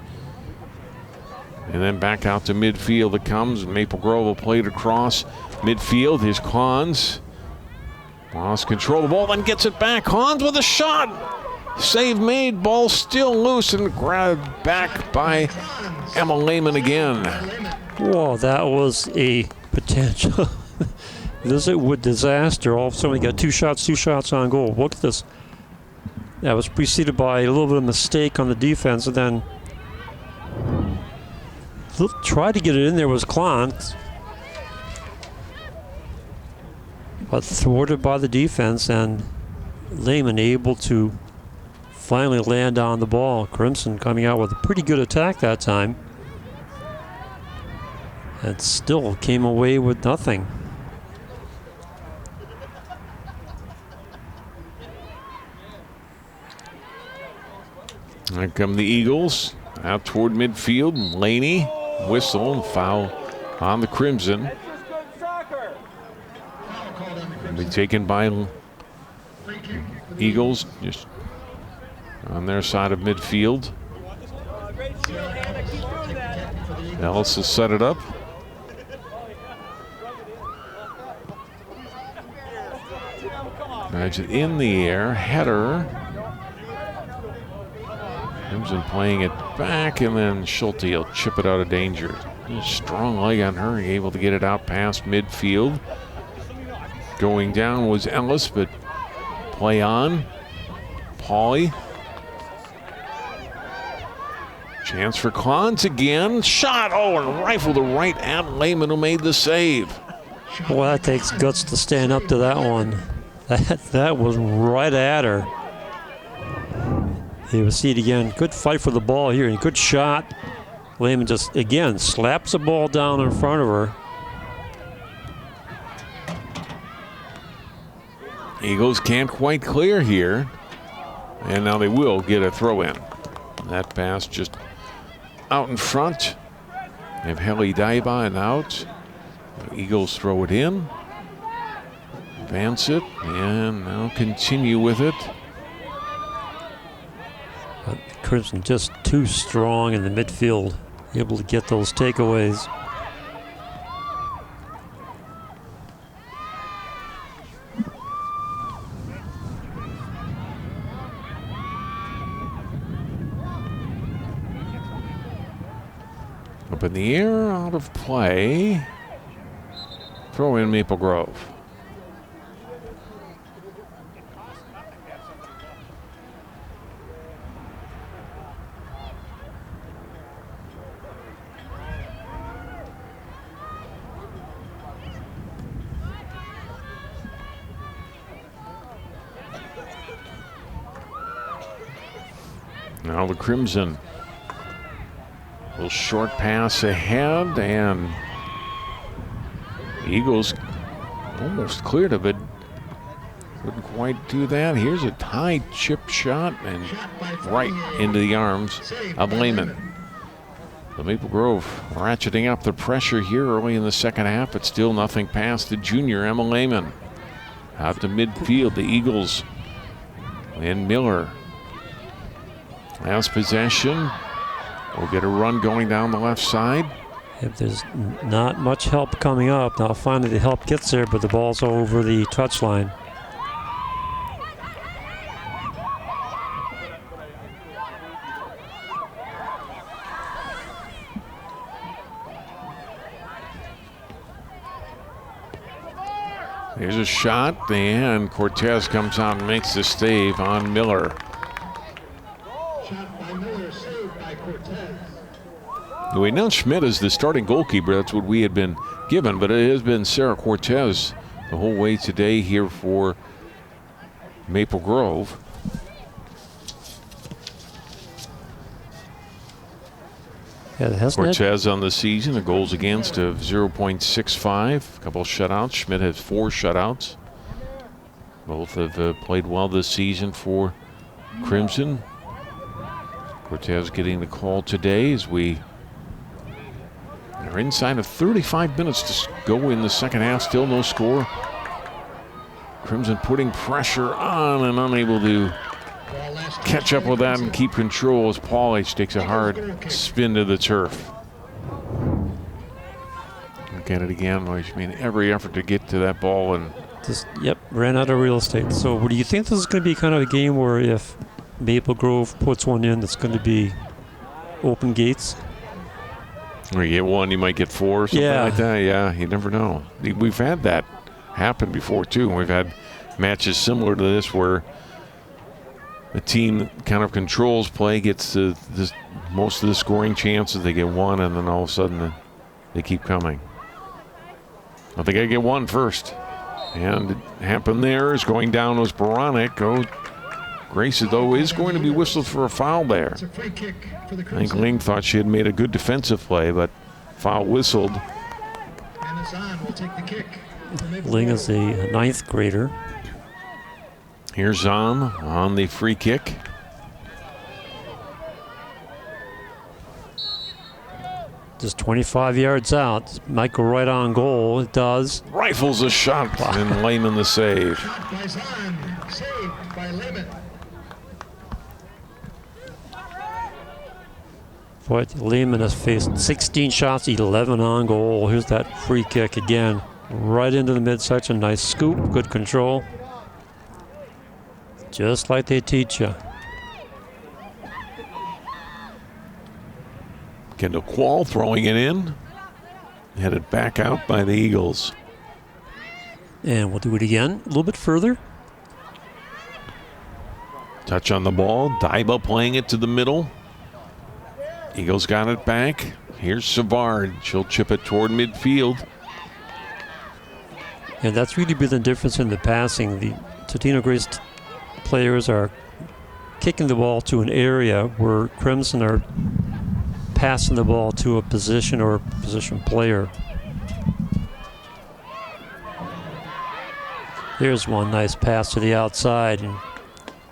And then back out to midfield it comes. Maple Grove will play it across midfield. Here's Hans. Lost control of the ball, then gets it back. Hans with a shot. Save made. Ball still loose and grabbed back by Emma Lehman again. Whoa, that was a potential disaster. All of a sudden we got two shots on goal. Look at this. That was preceded by a little bit of mistake on the defense, and then tried to get it in there was Klont, but thwarted by the defense, and Lehman able to finally land on the ball. Crimson coming out with a pretty good attack that time, and still came away with nothing. Here come the Eagles out toward midfield. Laney, whistle and foul on the Crimson. Will be taken by Eagles just on their side of midfield. Ellis will set it up. Drives it in the air, header. Crimson playing it back, and then Schulte will chip it out of danger. Strong leg on her, able to get it out past midfield. Going down was Ellis, but play on. Pauly. Chance for Klons again. Shot, and rifle to right at Lehman, who made the save. Boy, that takes guts to stand up to that one. That was right at her. Here we see it again. Good fight for the ball here, and good shot. Lehman just, again, slaps the ball down in front of her. Eagles can't quite clear here. And now they will get a throw in. That pass just out in front. They have Heli Daiba and out. The Eagles throw it in. Advance it, and now continue with it. Crimson just too strong in the midfield, able to get those takeaways. Up in the air, out of play. Throw in Maple Grove. Now the Crimson. A little short pass ahead, and the Eagles almost cleared of it. Couldn't quite do that. Here's a high chip shot, and right into the arms of Lehman. The Maple Grove ratcheting up the pressure here early in the second half, but still nothing past the junior, Emma Lehman. Out to midfield, the Eagles and Miller. Last possession. We'll get a run going down the left side. If there's not much help coming up, now finally the help gets there, but the ball's over the touchline. There's a shot, and Cortez comes out and makes the save on Miller. We announced Schmidt as the starting goalkeeper. That's what we had been given, but it has been Sarah Cortez the whole way today here for Maple Grove. Yeah, Cortez on the season, a goals against of 0.65, a couple of shutouts. Schmidt has 4 shutouts. Both have played well this season for Crimson. Cortez getting the call today as we are inside of 35 minutes to go in the second half. Still no score. Crimson putting pressure on and unable to catch up with that and keep control as Paul H takes a hard spin to the turf. Look at it again. I mean, every effort to get to that ball and just, yep, ran out of real estate. So do you think this is going to be kind of a game where if Maple Grove puts one in, that's going to be open gates? Or you get one, you might get 4 or something like that. Yeah, you never know. We've had that happen before, too. We've had matches similar to this where the team kind of controls play, gets most of the scoring chances. They get one, and then all of a sudden they keep coming. I think I get one first. And it happened there. Is going down was Baronic. Grace, though, is going to be whistled for a foul there. I think Ling thought she had made a good defensive play, but foul whistled. Ling is a 9th grader. Here's Zahn on the free kick. Just 25 yards out. Might go right on goal. It does. Rifles a shot, and Lehman the save. Boy, Lehman has faced 16 shots, 11 on goal. Here's that free kick again. Right into the midsection. Nice scoop, good control. Just like they teach you. Kendall Quall throwing it in. Headed back out by the Eagles. And we'll do it again a little bit further. Touch on the ball. Daiba playing it to the middle. Eagles got it back. Here's Savard. She'll chip it toward midfield. And that's really been the difference in the passing. The Totino-Grace players are kicking the ball to an area where Crimson are passing the ball to a position or position player. Here's one nice pass to the outside, and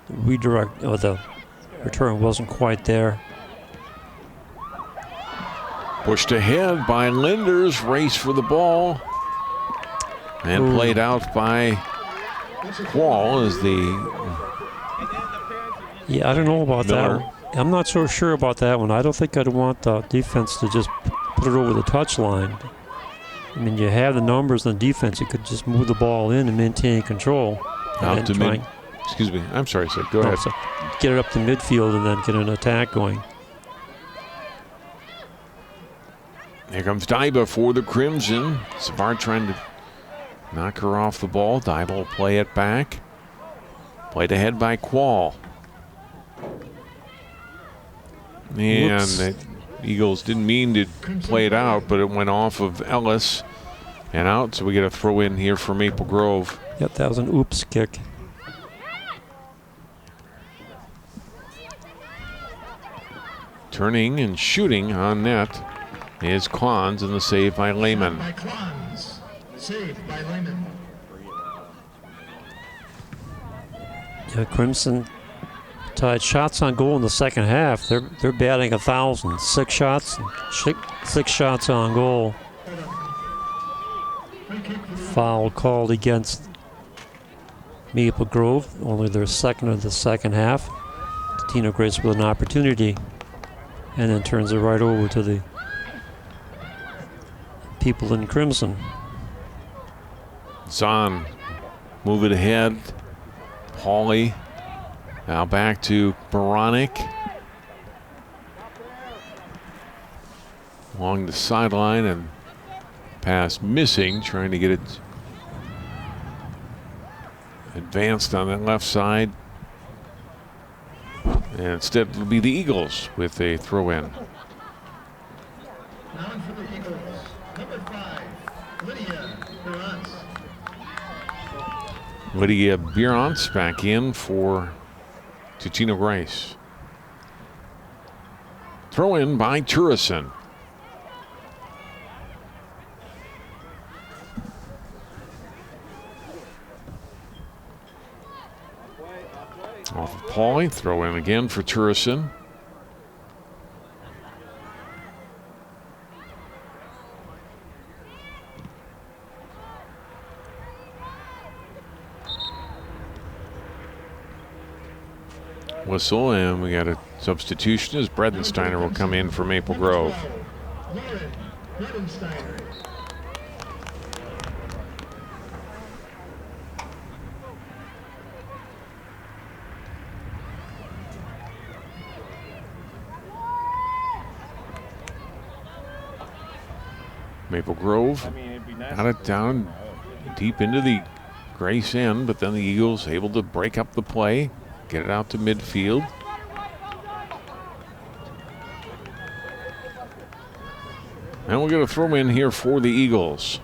redirect, or the return wasn't quite there. Pushed ahead by Linders. Race for the ball. And played out by Quall as the... Yeah, I don't know about Miller. that one. I'm not so sure about that one. I don't think I'd want the defense to just put it over the touchline. I mean, you have the numbers on defense. You could just move the ball in and maintain control. Out to mid. Excuse me. I'm sorry, sir. Go ahead. So get it up to midfield and then get an attack going. Here comes Daiba for the Crimson. Savard trying to knock her off the ball. Daiba will play it back. Played ahead by Quall. And the Eagles didn't mean to play it out, but it went off of Ellis and out. So we get a throw in here for Maple Grove. Yep, that was an oops kick. Turning and shooting on net is Klons, and the save by Lehman. Saved by Lehman. Yeah, Crimson tied shots on goal in the second half. They're batting 1,000. 6 shots, 6 shots on goal. Foul called against Maple Grove, only their second of the second half. Totino-Grace with an opportunity, and then turns it right over to the people in Crimson. Zahn move it ahead. Pauly now back to Baronic. Along the sideline, and pass missing, trying to get it advanced on that left side. And instead it'll be the Eagles with a throw in. Now in for the Eagles, number 5, Lydia Burantz. Lydia Burantz back in for Totino-Grace. Throw in by Turrison. Off of Pauly, throw in again for Turrison. Whistle, and we got a substitution as Bredensteiner will come in for Maple Grove. Maple Grove got it down deep into the Grace end, but then the Eagles able to break up the play, get it out to midfield. And we're going to throw in here for the Eagles.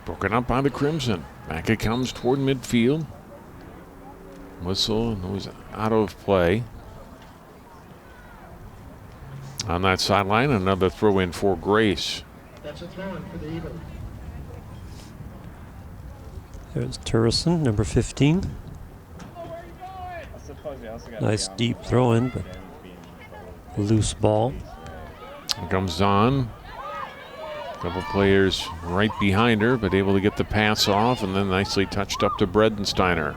Broken up by the Crimson. Back it comes toward midfield. Whistle, and it was out of play. On that sideline, another throw in for Grace. That's a throw in for the Eagles. There's Turrison, number 15. Nice deep throw in, but loose ball. Here comes Zahn. Couple players right behind her, but able to get the pass off, and then nicely touched up to Bredensteiner.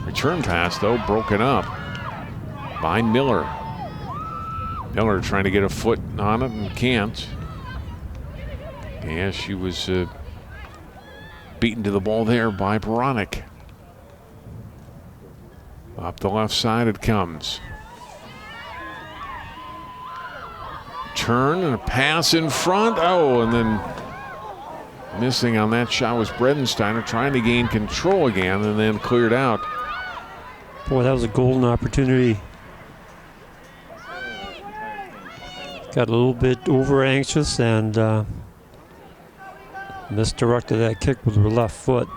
Return pass, though, broken up. by Miller. Miller trying to get a foot on it and can't. Yeah, she was beaten to the ball there by Baronic. Up the left side it comes. Turn and a pass in front. Oh, and then missing on that shot was Bredensteiner, trying to gain control again and then cleared out. Boy, that was a golden opportunity. Got a little bit over anxious and misdirected that kick with her left foot.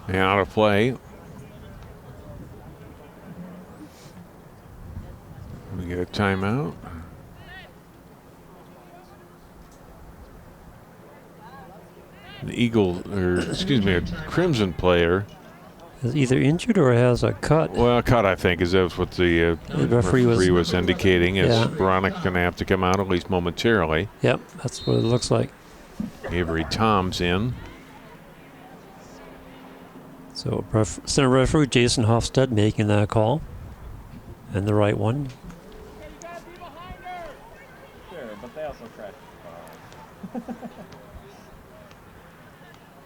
And out of play. We get a timeout. The Eagle, or excuse me, a Crimson player is either injured or has a cut. Well, a cut, I think, is that what the referee was indicating. Is Veronic's going to have to come out at least momentarily. Yep, that's what it looks like. Avery Tom's in. So center referee Jason Hofstad making that call, and the right one. Sure, but they also crashed.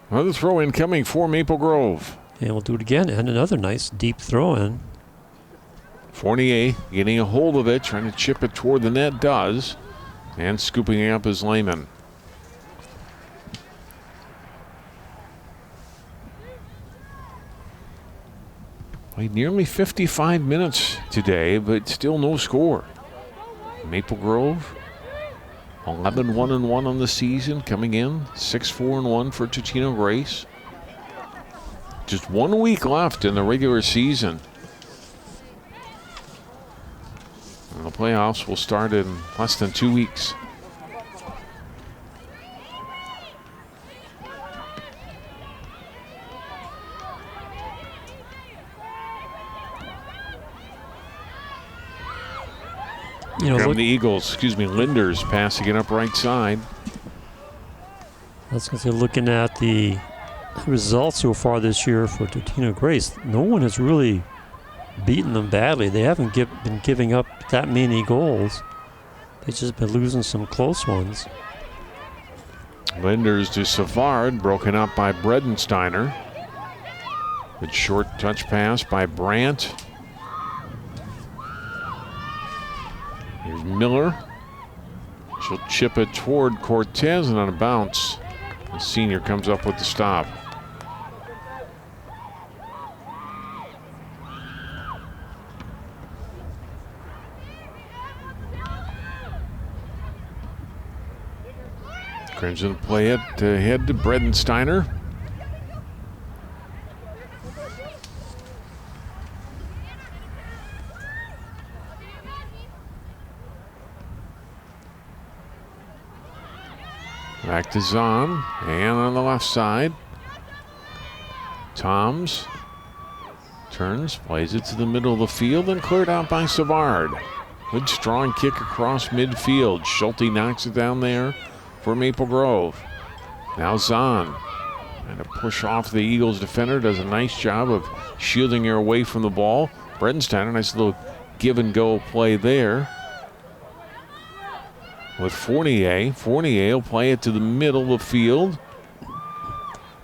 Another throw in coming for Maple Grove. And we'll do it again, and another nice deep throw in. Fournier getting a hold of it, trying to chip it toward the net, does, and scooping it up is Lehman. Played nearly 55 minutes today, but still no score. Maple Grove 11-1-1 on the season, coming in 6-4-1 for Totino-Grace. Just 1 week left in the regular season. And the playoffs will start in less than 2 weeks. From the Eagles, excuse me, Linders passing it up right side. I was going to say, looking at the results so far this year for Totino-Grace, no one has really beaten them badly. They haven't been giving up that many goals. They've just been losing some close ones. Linders to Savard, broken up by Bredensteiner. Good short touch pass by Brandt. Here's Miller. She'll chip it toward Cortez, and on a bounce, the senior comes up with the stop. Crimson play it ahead to Bredensteiner. Back to Zahn, and on the left side, Toms turns, plays it to the middle of the field, and cleared out by Savard. Good strong kick across midfield. Schulte knocks it down there for Maple Grove. Now Zahn, and a push off the Eagles defender, does a nice job of shielding her away from the ball. Bredensteiner, nice little give and go play there. With Fournier. Fournier will play it to the middle of the field.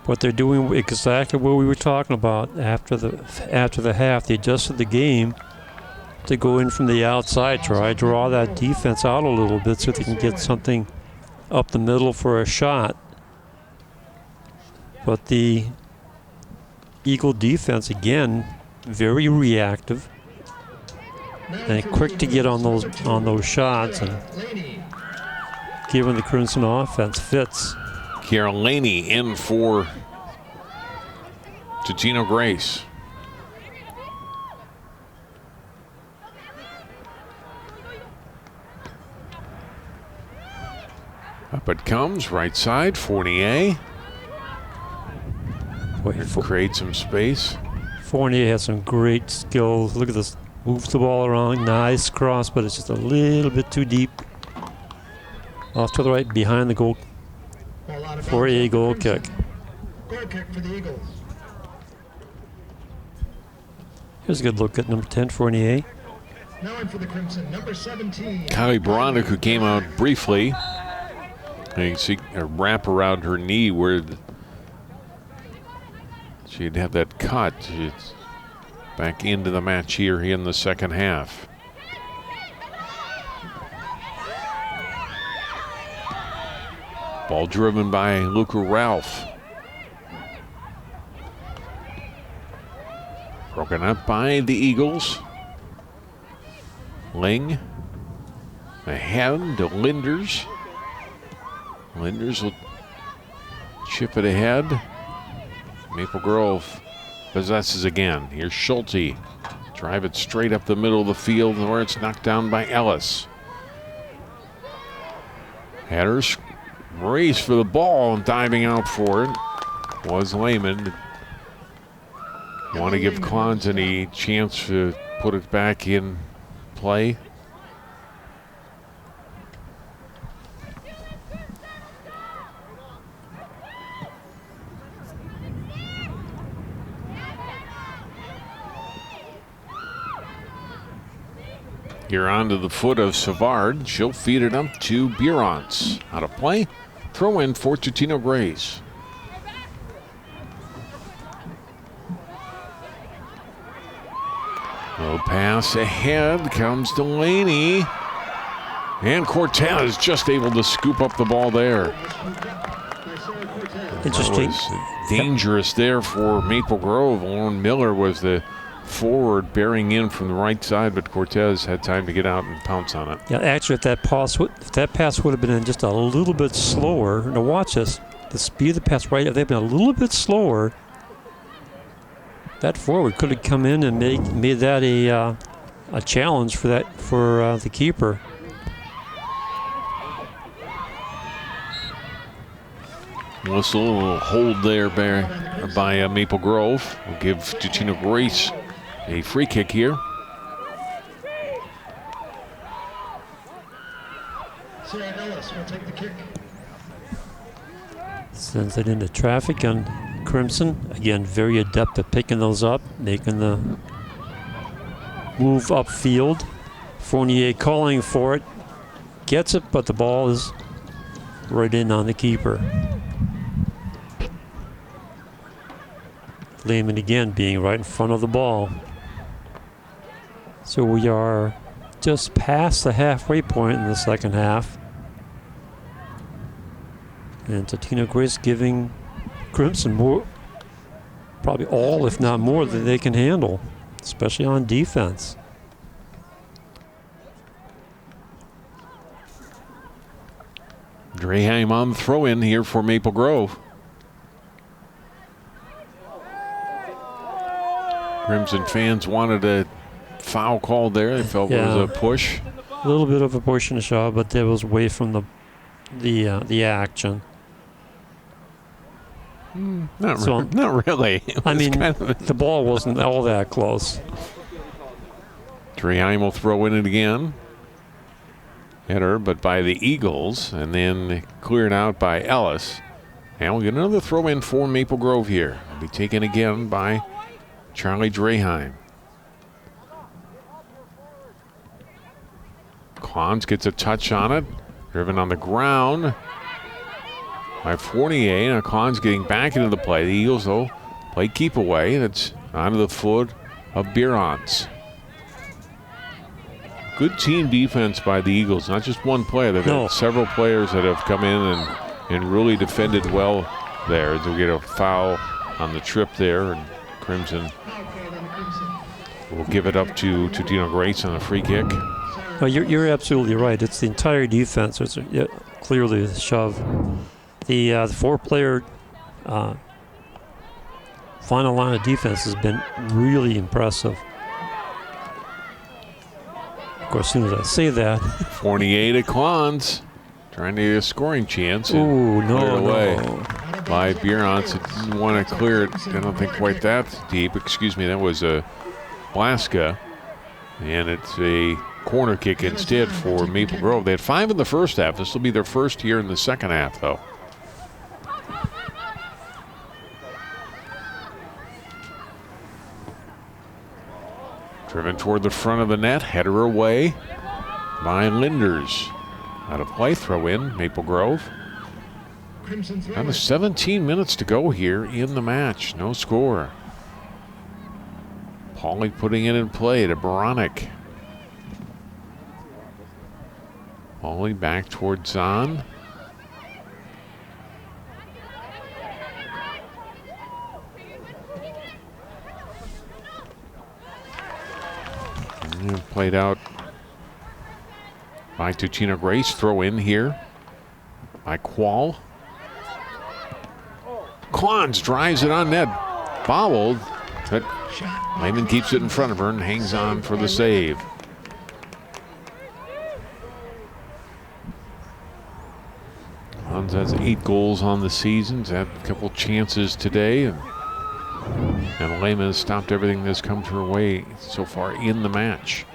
What they're doing exactly what we were talking about after the half. They adjusted the game to go in from the outside, try to draw that defense out a little bit so they can get something up the middle for a shot. But the Eagle defense, again, very reactive and quick to get on those shots, and giving the Crimson offense fits. Karen Laney in for Totino-Grace. Up it comes, right side, Fournier. Create some space. Fournier has some great skills. Look at this, moves the ball around, nice cross, but it's just a little bit too deep. Off to the right, behind the goal for a goal kick. Goal kick for the Eagles. Here's a good look at number 10, Fournier. Now in for the Crimson, number 17. Kylie Bronick, who came out briefly. And you can see a wrap around her knee where she'd have that cut. She's back into the match here in the second half. Ball driven by Luca Ralph. Broken up by the Eagles. Ling ahead to Linders. Linders will chip it ahead. Maple Grove possesses again. Here's Schulte. Drive it straight up the middle of the field where it's knocked down by Ellis. Headers race for the ball and diving out for it was Lehman. Want to give Klons any chance to put it back in play. Here onto the foot of Savard. She'll feed it up to Burance. Out of play. Throw in for Totino-Grace. Low pass ahead comes Delaney. And Cortez just able to scoop up the ball there. Interesting. Dangerous there for Maple Grove. Lauren Miller was the forward bearing in from the right side, but Cortez had time to get out and pounce on it. Yeah, actually, if that pass would have been in just a little bit slower, now watch this, the speed of the pass, right, if they'd been a little bit slower, that forward could have come in and made that a challenge for the keeper. Whistle, a little hold there by Maple Grove. We'll give Totino-Grace a free kick here. Sarah Ellis will take the kick. Sends it into traffic on Crimson. Again, very adept at picking those up, making the move upfield. Fournier calling for it. Gets it, but the ball is right in on the keeper. Lehman again being right in front of the ball. So we are just past the halfway point in the second half. And Totino-Grace giving Crimson more, probably all, if not more, than they can handle, especially on defense. Draheim on the throw-in here for Maple Grove. Crimson fans wanted a foul call there. They felt it was a push. A little bit of a push and a shove, but that was away from the action. Not really. I mean, the ball wasn't all that close. Draheim will throw in it again. Header, but by the Eagles, and then cleared out by Ellis. And we'll get another throw in for Maple Grove here. It'll be taken again by Charlie Draheim. Klons gets a touch on it. Driven on the ground by Fournier. Now Klons getting back into the play. The Eagles, though, play keep away. That's onto the foot of Burance. Good team defense by the Eagles. Not just one player. They've had several players that have come in and really defended well there. They'll get a foul on the trip there, and Crimson will give it up to Totino-Grace on a free kick. No, you're absolutely right. It's the entire defense. It's clearly a shove. The 4-player final line of defense has been really impressive. Of course, as soon as I say that. Fournier to Klons, trying to get a scoring chance. Ooh, no, away no. by Burance. Didn't want to clear it. I don't think quite that deep. Excuse me, that was a Blaska. And it's a corner kick instead for Maple Grove. They had 5 in the first half. This will be their first here in the second half, though. Driven toward the front of the net, header away by Linders. Out of play, throw in, Maple Grove. Down to 17 minutes to go here in the match. No score. Pauly putting it in play to Baronic. Pauly back towards Zahn. And played out by Totino-Grace. Throw in here by Quall. Klons drives it on net. Fouled, but Lehman keeps it in front of her and hangs on for the save. Klons has 8 goals on the season. He's had a couple chances today, and Lehman has stopped everything that's come her way so far in the match.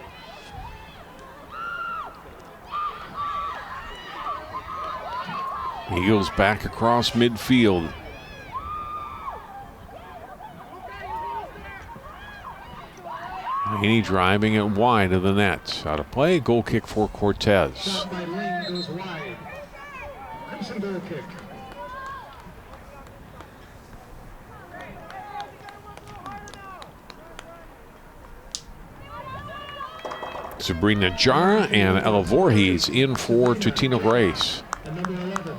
Eagles back across midfield. Laney driving it wide of the net. Out of play, goal kick for Cortez. Shot by Lane goes wide. Crimson goal kick. Sabrina Jara and Ella Voorhees in for Totino-Grace. And number 11,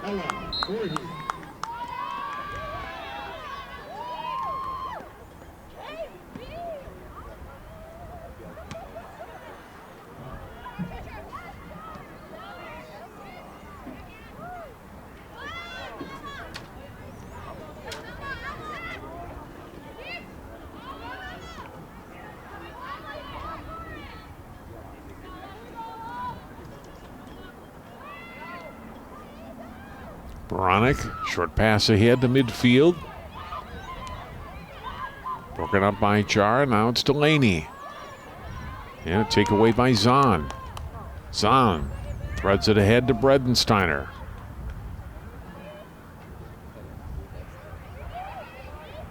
Ella Voorhees. Baronic, short pass ahead to midfield. Broken up by Jar, now it's Delaney. And a takeaway by Zahn. Zahn threads it ahead to Bredensteiner.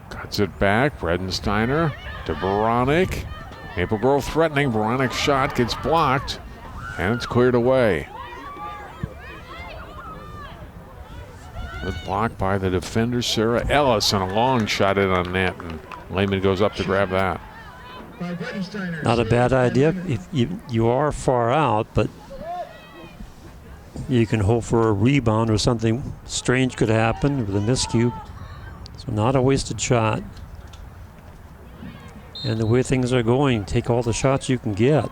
Cuts it back, Bredensteiner to Baronic. Maple Grove threatening, Baronic's shot gets blocked, and it's cleared away. Good block by the defender, Sarah Ellis, and a long shot in on net, and Lehman goes up to grab that. Not a bad idea. If you are far out, but you can hope for a rebound or something strange could happen with a miscue. So not a wasted shot. And the way things are going, take all the shots you can get.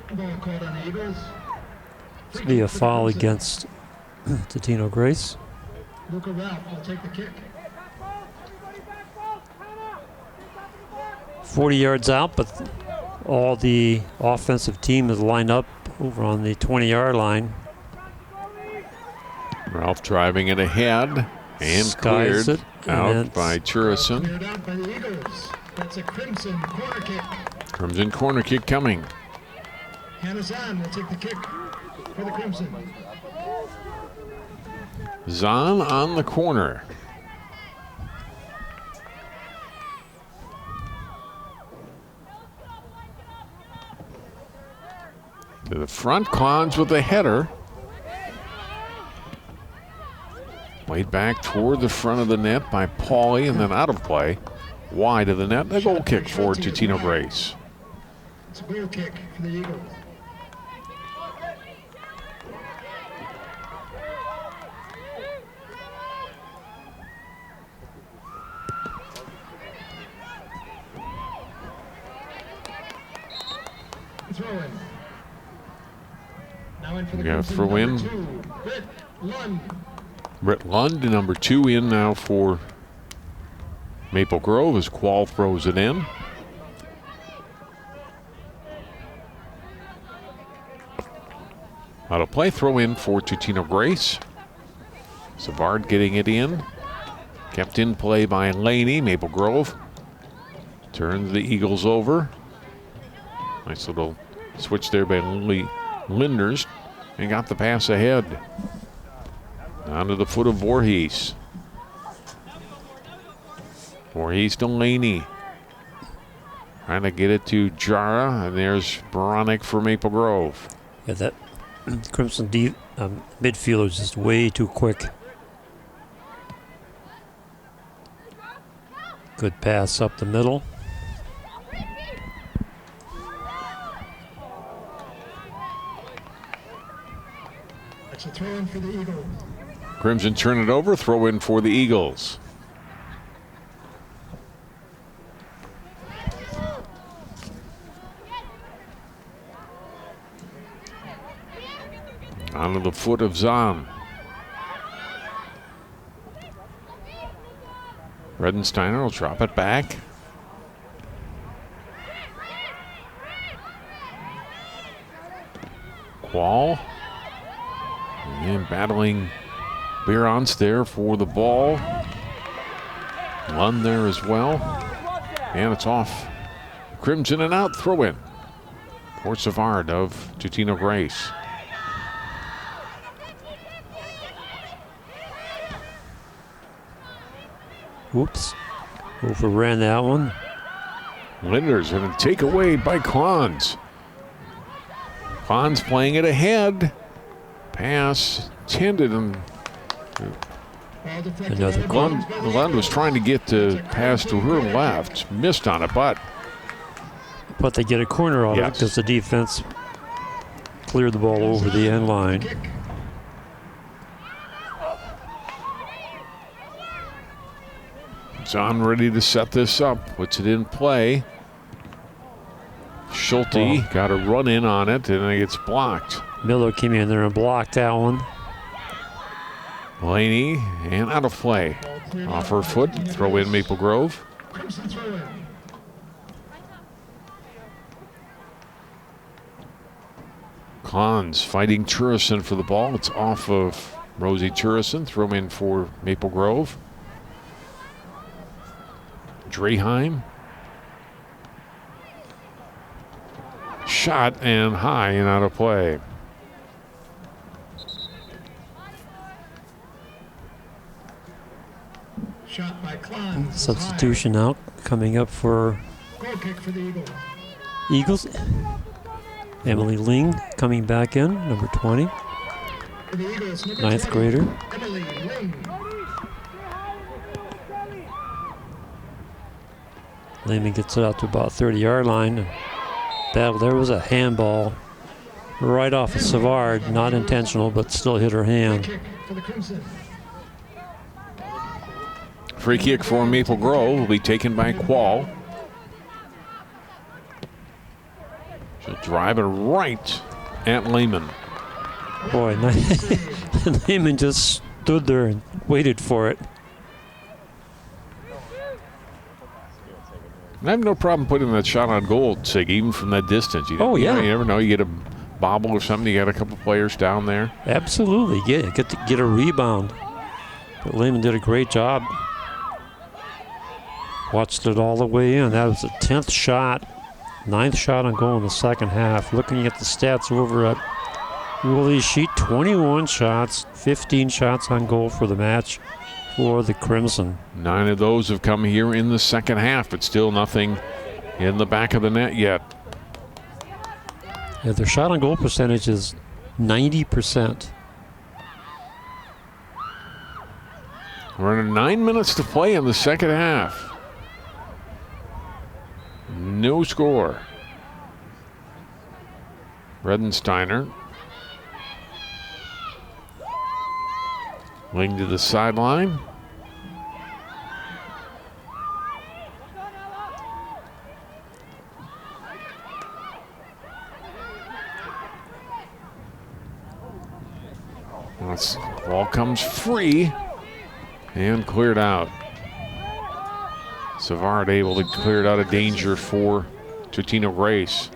This will be a foul against Totino-Grace. Luca Ralph will take the kick. 40 yards out, but all the offensive team is lined up over on the 20-yard line. Ralph driving it ahead and Skies cleared it, out by Churison. Cleared out by the Eagles. That's a Crimson corner kick. Crimson corner kick coming. Hannah Zahn will take the kick for the Crimson. Zahn on the corner. To the front, Klons with the header. Played back toward the front of the net by Pauly, and then out of play. Wide of the net, a goal kick for Totino-Grace. It's a goal kick for the Eagles. We got a throw in. Britt Lund. Britt Lund, number 2, in now for Maple Grove as Quall throws it in. Out of play, throw in for Totino-Grace. Savard getting it in. Kept in play by Laney. Maple Grove turns the Eagles over. Nice little switch there by Linders, and got the pass ahead. Onto the foot of Voorhees. Voorhees to Laney. Trying to get it to Jara, and there's Bronick for Maple Grove. Yeah, that Crimson midfielder is just way too quick. Good pass up the middle. That's a throw in for the Eagles. Crimson turn it over, throw in for the Eagles. Onto the foot of Zahn. Redensteiner will drop it back. Qual. And battling Behrens there for the ball. Lund there as well. And it's off. Crimson and out, throw in. For Savard of Totino-Grace. Oops. Overran that one. Linder's going to take away by Klons. Klons playing it ahead. Pass tended and another Lund was trying to get the pass to her left. Missed on it, but they get a corner out of it because the defense cleared the ball over the end line. Zahn ready to set this up. Puts it in play. Schulte got a run in on it, and it gets blocked. Miller came in there and blocked that one. Blaney, and out of play. Off her foot, throw in Maple Grove. Klons fighting Churison for the ball. It's off of Rosie Churison. Throw in for Maple Grove. Dreheim. Shot and high and out of play. Shot by Klons. Substitution out coming up for Goal kick for the Eagles. Eagles. Emily Ling coming back in, number 20. For the Eagles, number 9th 20, grader. Emily Ling. Lehman gets it out to about 30-yard line. Battle there was a handball right off of Savard, not intentional, but still hit her hand. Kick for the Crimson. Free kick for Maple Grove will be taken by Qual. She'll drive it right at Lehman. Boy, Lehman just stood there and waited for it. I have no problem putting that shot on goal, Sig, even from that distance. You never know. You get a bobble or something. You got a couple players down there. Absolutely, get a rebound. But Lehman did a great job. Watched it all the way in. That was the 10th shot, 9th shot on goal in the second half. Looking at the stats over at Willie's sheet, 21 shots, 15 shots on goal for the match for the Crimson. 9 of those have come here in the second half, but still nothing in the back of the net yet. Yeah, their shot on goal percentage is 90%. We're under 9 minutes to play in the second half. No score. Redensteiner. Wing to the sideline. Ball comes free and cleared out. Savard able to clear it out of danger for Totino-Grace.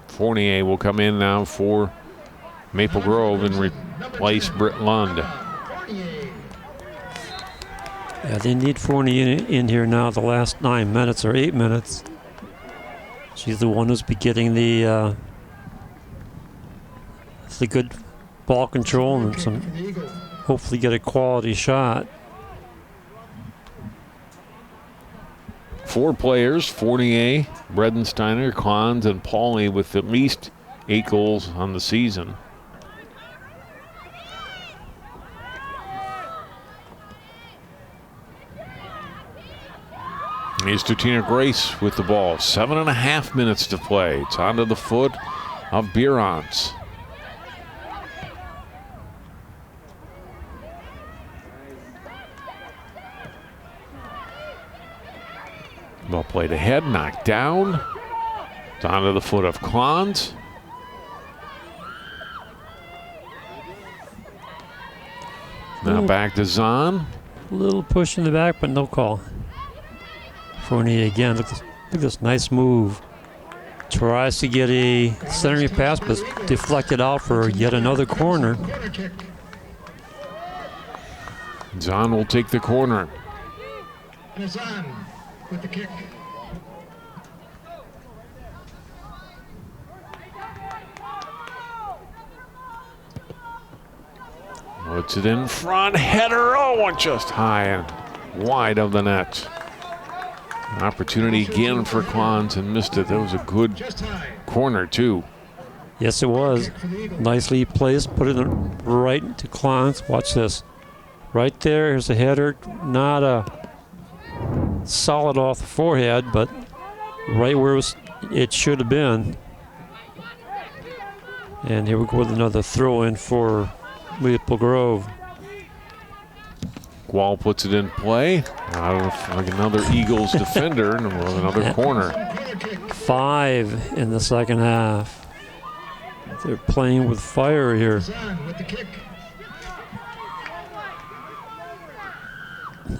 Fournier will come in now for Maple Grove and replace Britt Lund. Yeah, they need Fournier in here now the last 9 minutes or 8 minutes. She's the one who's been getting the good ball control and some hopefully get a quality shot. 4 players, Fournier, Bredensteiner, Klons, and Pauly with at least 8 goals on the season. Here's Totino-Grace with the ball. 7.5 minutes to play. It's onto the foot of Bierans. Ball played ahead, knocked down. It's onto the foot of Klons. Now back to Zahn. Little push in the back, but no call. Fournier again. Look at this nice move. Tries to get a centering pass, but deflected out for yet another corner. Zahn will take the corner. Zahn with the kick. Puts it in front, header, oh, and just high and wide of the net. An opportunity again for Klons and missed it. That was a good corner too. Yes, it was. Nicely placed, put it right to Klons. Watch this. Right there, here's a header, not a solid off the forehead, but right where it should have been. And here we go with another throw in for Maple Grove. Wall puts it in play. Out of like another Eagles defender and another corner. 5 in the second half. They're playing with fire here.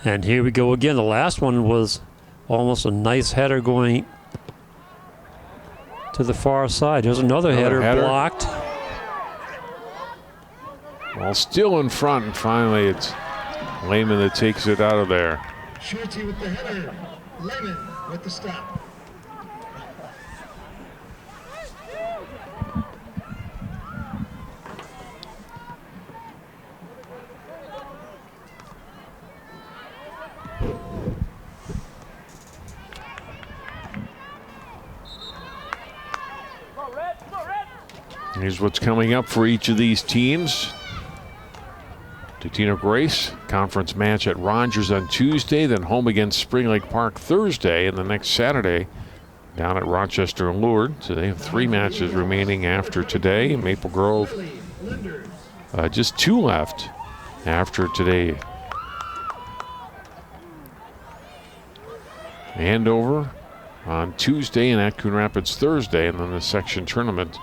And here we go again. The last one was almost a nice header going to the far side. There's another header blocked. Well, still in front, and finally it's Lehman that takes it out of there. Shorty with the header. Lehman with the stop. Here's what's coming up for each of these teams. Totino-Grace, conference match at Rogers on Tuesday, then home against Spring Lake Park Thursday, and the next Saturday down at Rochester and Lourdes. So they have 3 matches remaining after today. Maple Grove, just 2 left after today. Andover on Tuesday and at Coon Rapids Thursday, and then the section tournament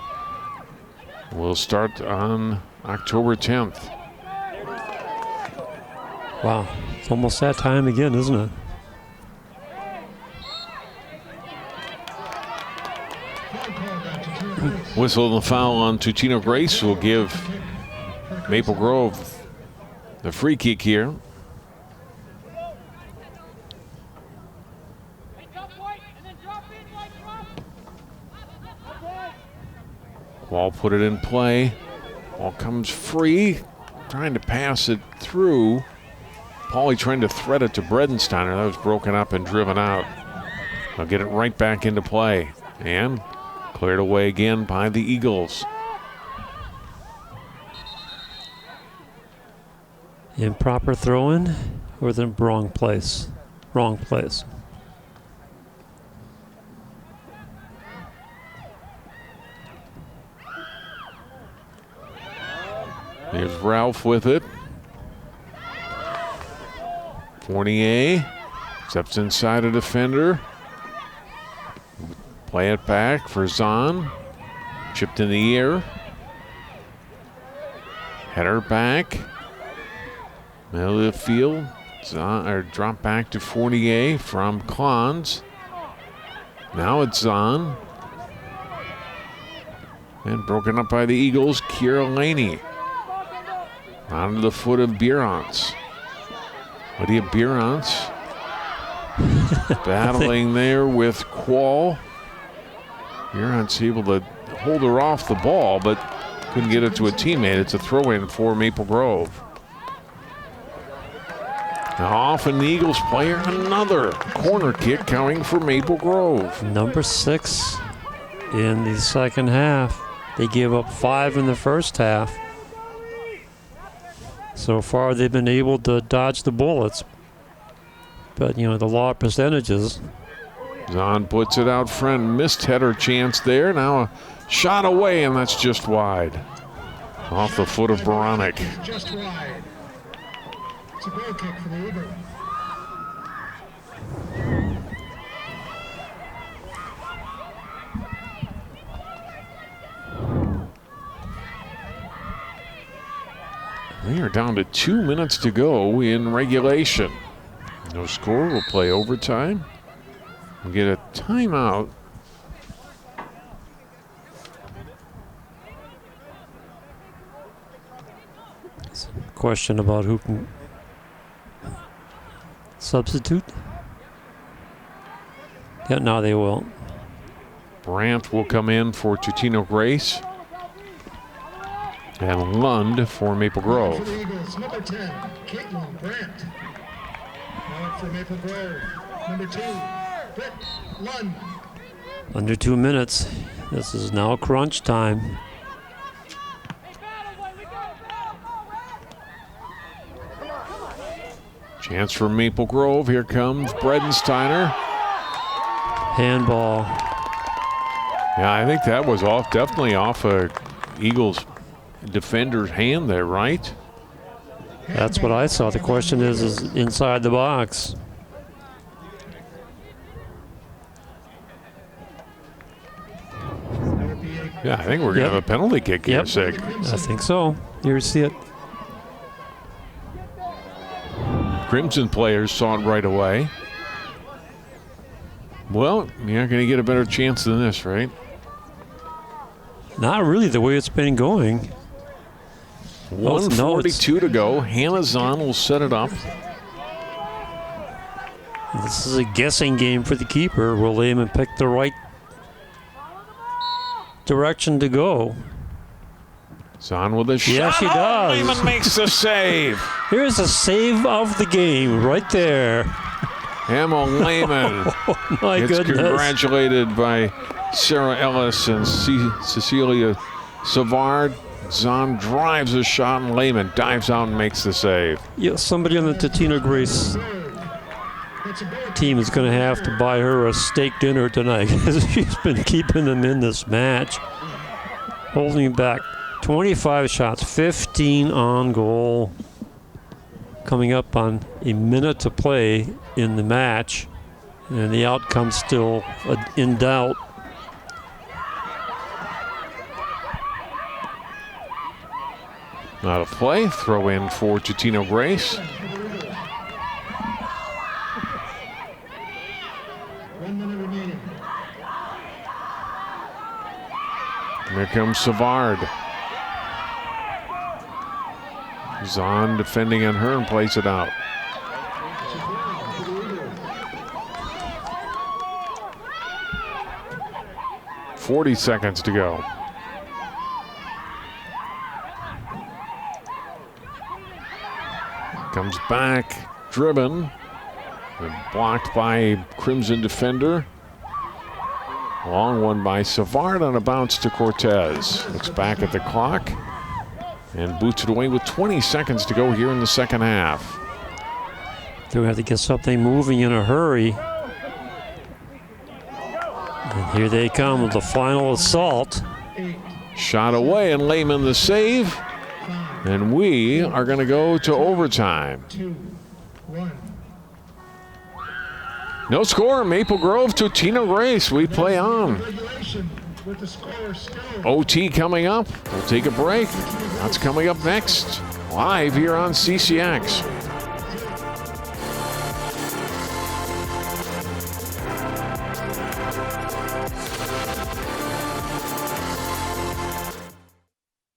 will start on October 10th. Wow, it's almost that time again, isn't it? Whistle and the foul on Totino-Grace will give Maple Grove the free kick here. Wall put it in play. Ball comes free, trying to pass it through. Pauly trying to thread it to Bredensteiner. That was broken up and driven out. They'll get it right back into play. And cleared away again by the Eagles. Improper throw-in or the wrong place? Wrong place. There's Ralph with it. Fournier steps inside a defender. Play it back for Zahn. Chipped in the air. Header back. Middle of the field. Zahn, or drop back to Fournier from Klons. Now it's Zahn. And broken up by the Eagles, Kira Laney. Onto the foot of Bierans. Lydia Bierans battling there with Quall. Bierans able to hold her off the ball, but couldn't get it to a teammate. It's a throw-in for Maple Grove. Now off an Eagles player, another corner kick coming for Maple Grove. Number 6 in the second half. They gave up 5 in the first half. So far, they've been able to dodge the bullets. But, you know, the law of percentages. Zahn puts it out front. Missed header chance there. Now a shot away, and that's just wide. Off the foot of Baranek. Just wide. It's a goal kick for the Eagles. We are down to 2 minutes to go in regulation. No score, we'll play overtime. We'll get a timeout. Question about who can substitute. Yeah, no, they will. Brandt will come in for Totino-Grace. And Lund for Maple Grove. For the Eagles, number 10, Caitlin Brandt. Now up for Maple Grove, number 2, Britt Lund. Under 2 minutes. This is now crunch time. Chance for Maple Grove. Here comes Bredensteiner. Handball. Yeah, I think that was off, definitely off a Eagles defender's hand there, right? That's what I saw. The question is inside the box. Yeah, I think we're going to have a penalty kick here, Sig. I think so. Here you see it. Crimson players saw it right away. Well, you're not going to get a better chance than this, right? Not really the way it's been going. 1:42 to go. Hannah Zahn will set it up. This is a guessing game for the keeper. Will Lehman pick the right direction to go? Zahn with a shot. Yes, she does. Lehman makes the save. Here's a save of the game right there. Emma Lehman Oh, my gets goodness. congratulated by Sarah Ellis and Cecilia Savard. Zahn drives a shot, and Lehman dives out and makes the save. Yeah, somebody on the Totino-Grace team is going to have to buy her a steak dinner tonight because she's been keeping them in this match. Holding back 25 shots, 15 on goal. Coming up on a minute to play in the match, and the outcome still in doubt. Not a play. Throw in for Totino-Grace. 1 minute remaining. Here comes Savard. Zahn defending on her and plays it out. .40 seconds to go. Comes back, driven, and blocked by a Crimson defender. Long one by Savard on a bounce to Cortez. Looks back at the clock and boots it away with 20 seconds to go here in the second half. They have to get something moving in a hurry. And here they come with the final assault. Shot away and Lehman the save. And we are going to go to overtime. 2-1. No score, Maple Grove to Totino-Grace. We play on. With the score still. OT coming up. We'll take a break. That's coming up next. Live here on CCX.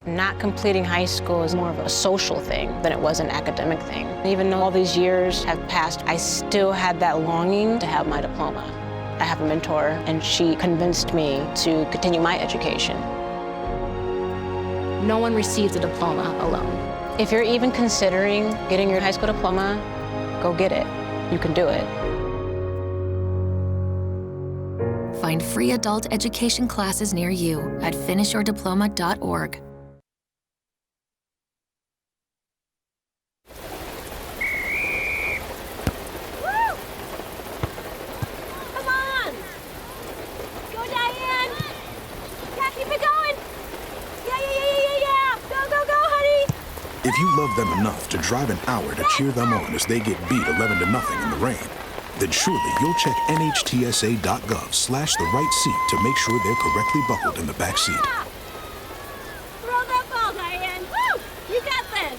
Not completing high school is more of a social thing than it was an academic thing. Even though all these years have passed, I still had that longing to have my diploma. I have a mentor, and she convinced me to continue my education. No one receives a diploma alone. If you're even considering getting your high school diploma, Go get it. You can do it. Find free adult education classes near you at finishyourdiploma.org. Come on! Go, Diane! Yeah, keep it going! Yeah! Go, honey! If you love them enough to drive an hour to cheer them on as they get beat 11-0 in the rain, then surely you'll check nhtsa.gov/the right seat to make sure they're correctly buckled in the back seat. Throw that ball, Diane! Woo! You got this!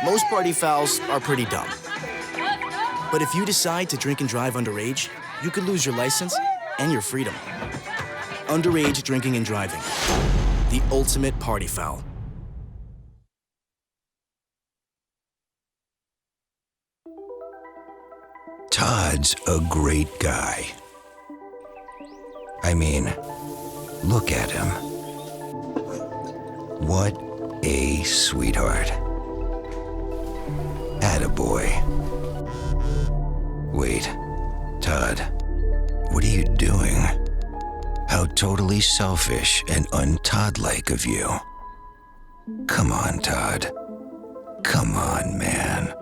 Most party fouls are pretty dumb. But if you decide to drink and drive underage, you could lose your license and your freedom. Underage drinking and driving. The ultimate party foul. Todd's a great guy. I mean, look at him. What a sweetheart. Attaboy. Wait, Todd, what are you doing? How totally selfish and un-Todd-like of you. Come on, Todd. Come on, man.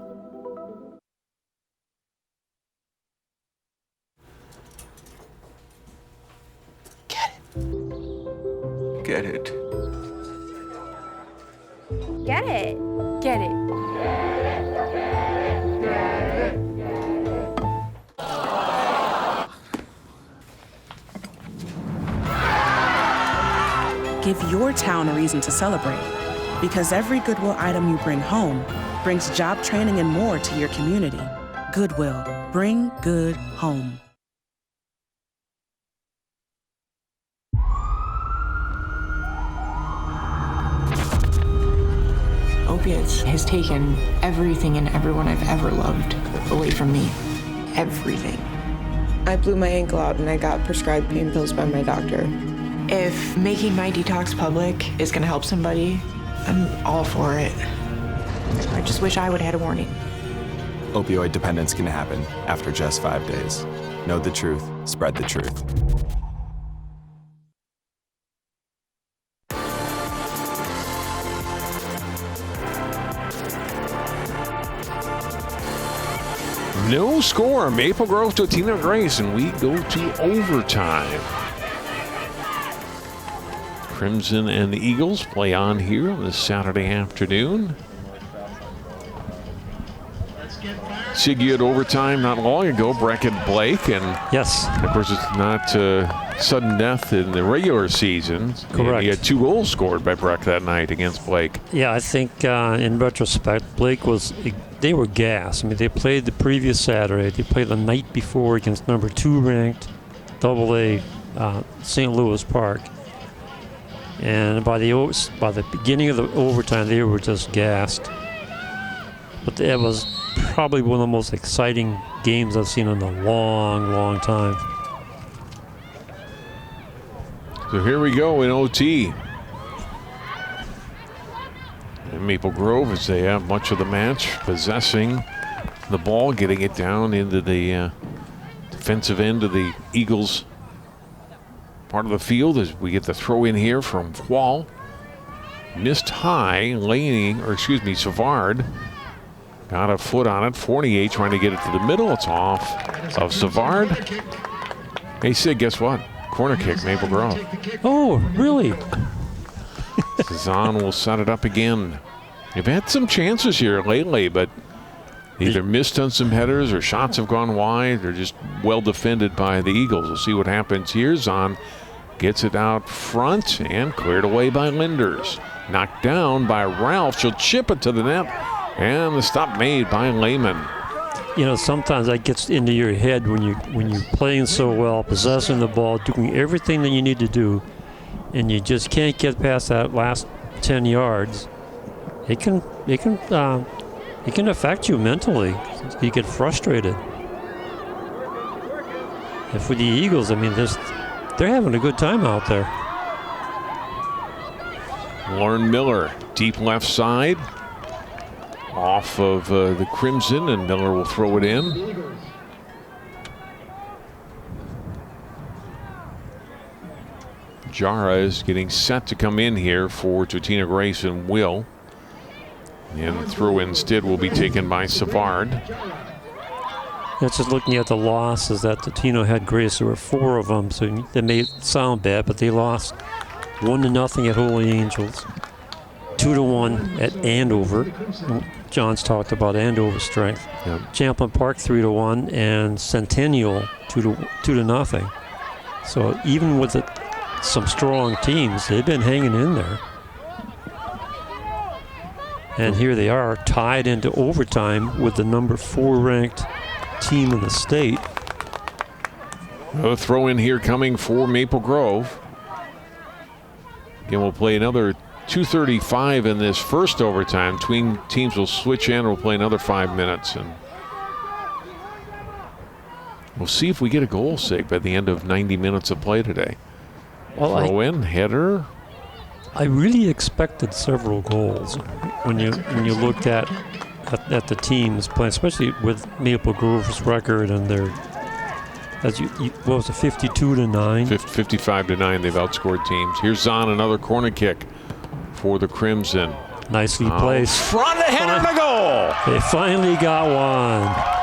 Get it. Get it. Get it. Give your town a reason to celebrate. Because every Goodwill item you bring home brings job training and more to your community. Goodwill. Bring good home. Opiates has taken everything and everyone I've ever loved away from me. Everything. I blew my ankle out and I got prescribed pain pills by my doctor. If making my detox public is gonna help somebody, I'm all for it. I just wish I would have had a warning. Opioid dependence can happen after just 5 days. Know the truth, spread the truth. No score, Maple Grove Totino-Grace, and we go to overtime. Crimson and the Eagles play on here on this Saturday afternoon. Siggy at overtime not long ago, Breck and Blake, and yes, of course it's not sudden death in the regular season. Correct. He had 2 goals scored by Breck that night against Blake. Yeah, I think in retrospect, Blake they were gassed. I mean, they played the previous Saturday. They played the night before against number 2 ranked AA St. Louis Park. And by the beginning of the overtime, they were just gassed. But it was probably one of the most exciting games I've seen in a long, long time. So here we go in OT. And Maple Grove, as they have much of the match, possessing the ball, getting it down into the defensive end of the Eagles part of the field as we get the throw in here from Wall. Missed high, Savard got a foot on it. Fournier trying to get it to the middle. It's off of Savard. Hey, Sid, guess what? Corner kick, Maple Grove. Oh, really? Zahn will set it up again. They've had some chances here lately, but either missed on some headers or shots have gone wide. They're just well defended by the Eagles. We'll see what happens here. Zahn gets it out front and cleared away by Linders. Knocked down by Ralph. She'll chip it to the net. And the stop made by Lehman. You know, sometimes that gets into your head when you're playing so well, possessing the ball, doing everything that you need to do, and you just can't get past that last 10 yards, it can affect you mentally. You get frustrated. And for the Eagles, I mean, they're having a good time out there. Lauren Miller, deep left side, off of the Crimson, and Miller will throw it in. Jara is getting set to come in here for Totino-Grace and Will. And the throw instead will be taken by Savard. That's just looking at the losses that Totino had. Grace, there were 4 of them, so they may sound bad, but they lost 1-0 at Holy Angels, 2-1 at Andover. John's talked about Andover's strength. Yep. Champlain Park 3-1, and Centennial 2-0. So even with some strong teams, they've been hanging in there. And here they are, tied into overtime with the number 4 ranked team in the state. A throw in here coming for Maple Grove. Again, we'll play another 2:35 in this first overtime. Between teams will switch in. We'll play another 5 minutes, and we'll see if we get a goal, Sig, by the end of 90 minutes of play today. Well, throw in, header. I really expected several goals when you looked at the teams playing, especially with Maple Grove's record and their, what was it, 52-9? 55-9, they've outscored teams. Here's Zahn, another corner kick for the Crimson. Nicely placed. Front, a header, and a goal. They finally got one.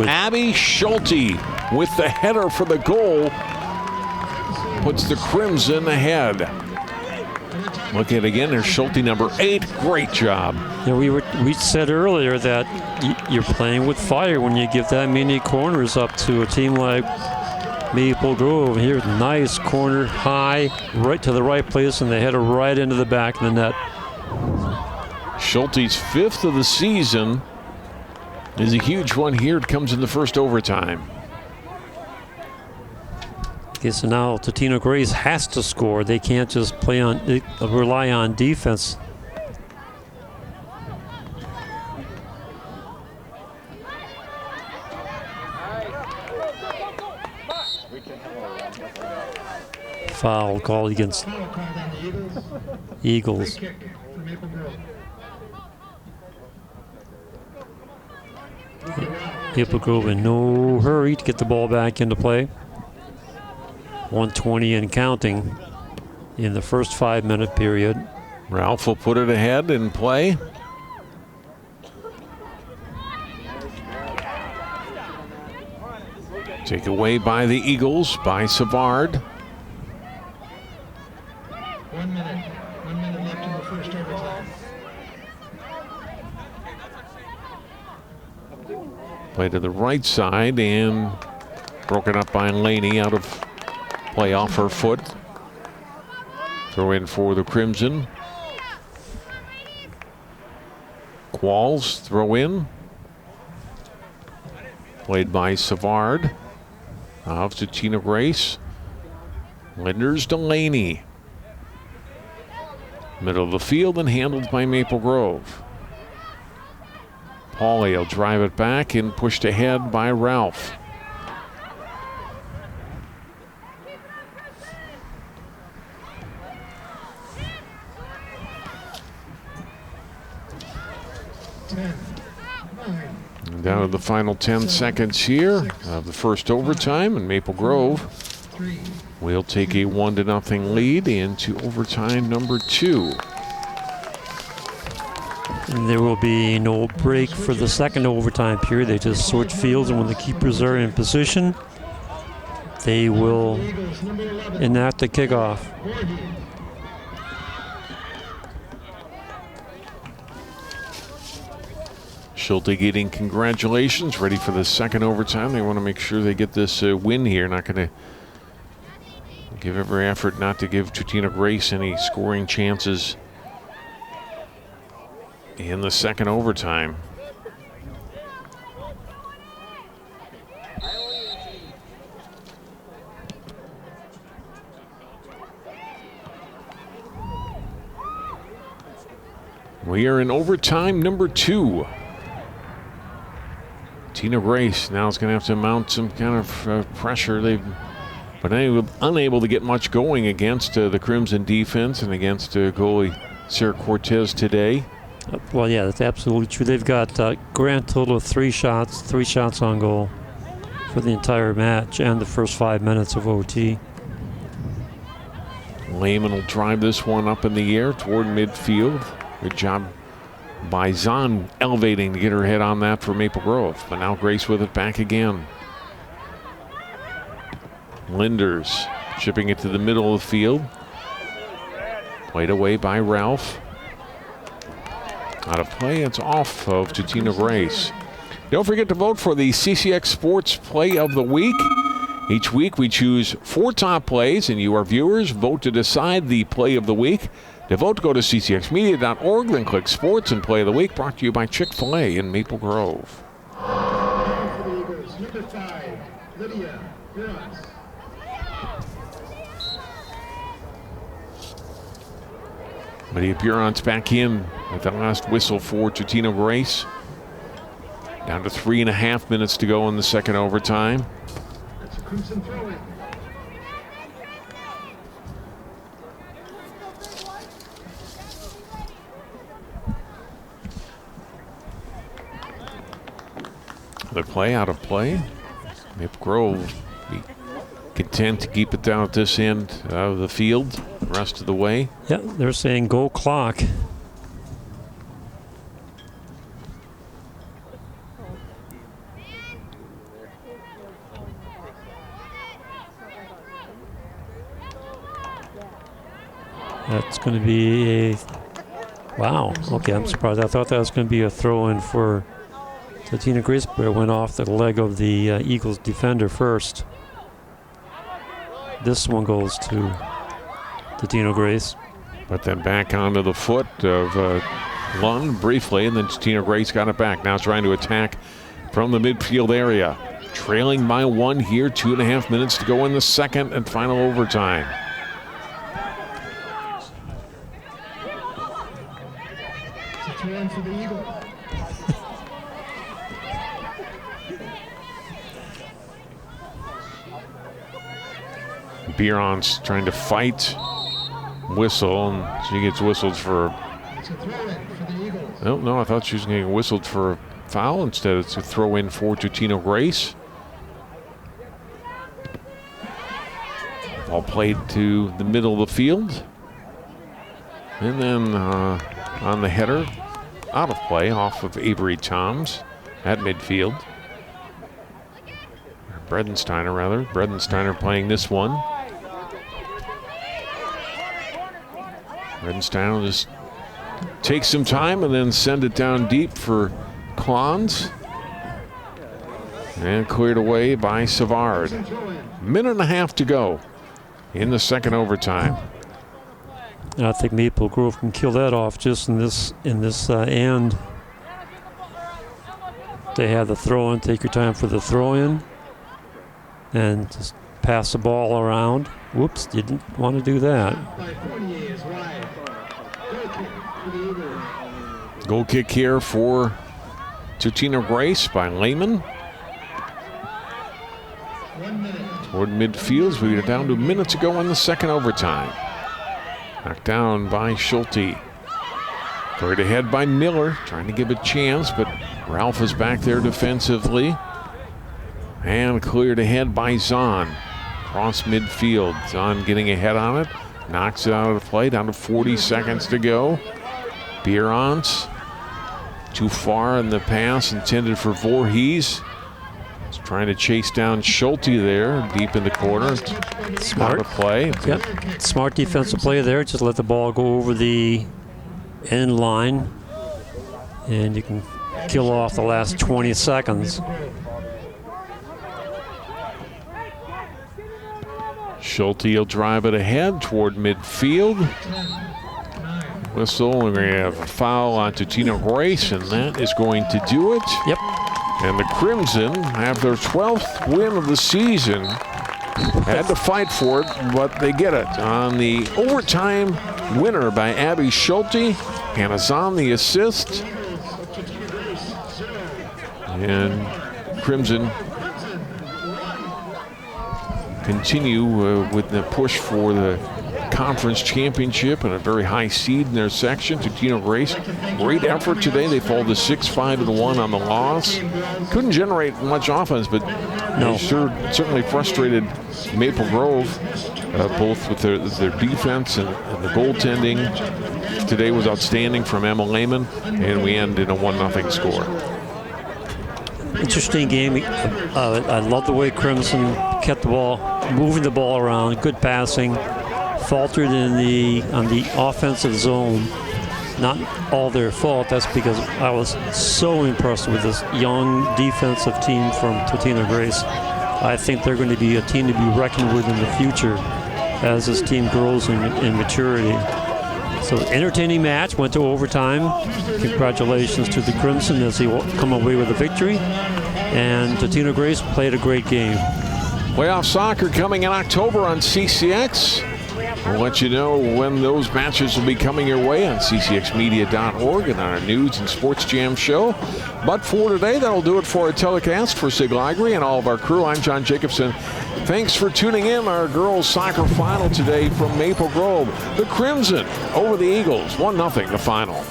Abby Schulte with the header for the goal puts the Crimson ahead. Look at it again. There's Schulte, number 8. Great job. Yeah, we said earlier that you're playing with fire when you give that many corners up to a team like Maple Grove. Here's nice corner, high, right to the right place, and they header right into the back of the net. Schulte's 5th of the season is a huge one here. It comes in the first overtime. Okay, so now Totino-Grace has to score. They can't just rely on defense. Foul called against Eagles. Maple Grove in no hurry to get the ball back into play. 1:20 and counting in the first 5-minute period. Ralph will put it ahead in play. Take away by the Eagles by Savard. 1 minute. 1 minute left in the first overtime. Play to the right side and broken up by Laney, out of play off her foot. Throw in for the Crimson. Qualls throw in. Played by Savard. Off to Totino-Grace. Linders to Laney. Middle of the field and handled by Maple Grove. Pauly will drive it back and pushed ahead by Ralph. Down to the final 10 seconds here of the first overtime, and Maple Grove will take a 1-0 lead into overtime number 2. And there will be no break for the second overtime period. They just switch fields, and when the keepers are in position, they will enact the kickoff. Schulte getting congratulations, ready for the second overtime. They want to make sure they get this win here. Not going to give every effort not to give Totino-Grace any scoring chances in the second overtime. We are in overtime number 2. Totino-Grace now is going to have to mount some kind of pressure. They've been unable to get much going against the Crimson defense and against goalie Sarah Cortez today. Well, yeah, that's absolutely true. They've got a grand total of 3 shots on goal for the entire match and the first 5 minutes of OT. Lehman will drive this one up in the air toward midfield. Good job by Zahn elevating to get her head on that for Maple Grove. But now Grace with it back again. Linders chipping it to the middle of the field. Played away by Ralph. Out of play, it's off of Totino-Grace. Don't forget to vote for the CCX Sports Play of the Week. Each week we choose 4 top plays, and you, our viewers, vote to decide the Play of the Week. To vote, go to ccxmedia.org, then click Sports and Play of the Week, brought to you by Chick-fil-A in Maple Grove. For the Eagles, number 5, Lydia Burns. Lydia Buron's back in at the last whistle for Totino-Grace. Down to 3.5 minutes to go in the second overtime. That's a Crimson throw-in. The play out of play. Maple Grove be content to keep it down at this end of the field the rest of the way. Yeah, they're saying goal clock. That's going to be a, wow, okay, I'm surprised. I thought that was going to be a throw-in for Totino-Grace, but it went off the leg of the Eagles defender first. This one goes to Totino-Grace. But then back onto the foot of Lund briefly, and then Totino-Grace got it back. Now trying to attack from the midfield area. Trailing by 1 here, 2.5 minutes to go in the second and final overtime. It's a throw-in for the Eagles. Biron's trying to fight, whistle, and she gets whistled for. It's a throw-in for the Eagles. Oh, no, I thought she was getting whistled for a foul. Instead, it's a throw in for Totino-Grace. Ball played to the middle of the field. And then on the header, out of play, off of Avery Toms at midfield. Bredensteiner, rather. Bredensteiner playing this one. Bredensteiner will just take some time and then send it down deep for Klons. And cleared away by Savard. 1.5 minutes to go in the second overtime. And I think Maple Grove can kill that off just in this end. They have the throw-in. Take your time for the throw-in. And just pass the ball around. Whoops, didn't want to do that. Goal kick here for Totino-Grace by Lehman. Toward midfield, we get down to 1 minute to go in the second overtime. Knocked down by Schulte. Carried ahead by Miller, trying to give a chance, but Ralph is back there defensively. And cleared ahead by Zahn. Cross midfield. Zahn getting ahead on it. Knocks it out of the play. Down to 40 seconds to go. Bierons. Too far in the pass intended for Voorhees. He's trying to chase down Schulte there. Deep in the corner. Smart play. Yep. Smart defensive play there. Just let the ball go over the end line. And you can kill off the last 20 seconds. Schulte will drive it ahead toward midfield. Whistle, and we're going to have a foul on Totino-Grace, and that is going to do it. Yep. And the Crimson have their 12th win of the season. Had to fight for it, but they get it on the overtime winner by Abby Schulte. Hannah Zahn the assist. And Crimson continue with the push for the conference championship and a very high seed in their section. Totino-Grace, great effort today. They fall to 6-5-1 on the loss. Couldn't generate much offense, but they certainly frustrated Maple Grove, both with their defense and the goaltending. Today was outstanding from Emma Lehman, and we end in a 1-0 score. Interesting game. I love the way Crimson kept the ball, moving the ball around, good passing. Faltered on the offensive zone. Not all their fault. That's because I was so impressed with this young defensive team from Totino-Grace. I think they're going to be a team to be reckoned with in the future as this team grows in maturity. So entertaining match, went to overtime. Congratulations to the Crimson as they come away with a victory. And Totino-Grace played a great game. Playoff soccer coming in October on CCX. We'll let you know when those matches will be coming your way on ccxmedia.org and on our News and Sports Jam show. But for today, that'll do it for our telecast. For Sig Ligry and all of our crew, I'm John Jacobson. Thanks for tuning in. Our girls soccer final today from Maple Grove. The Crimson over the Eagles, 1-0 the final.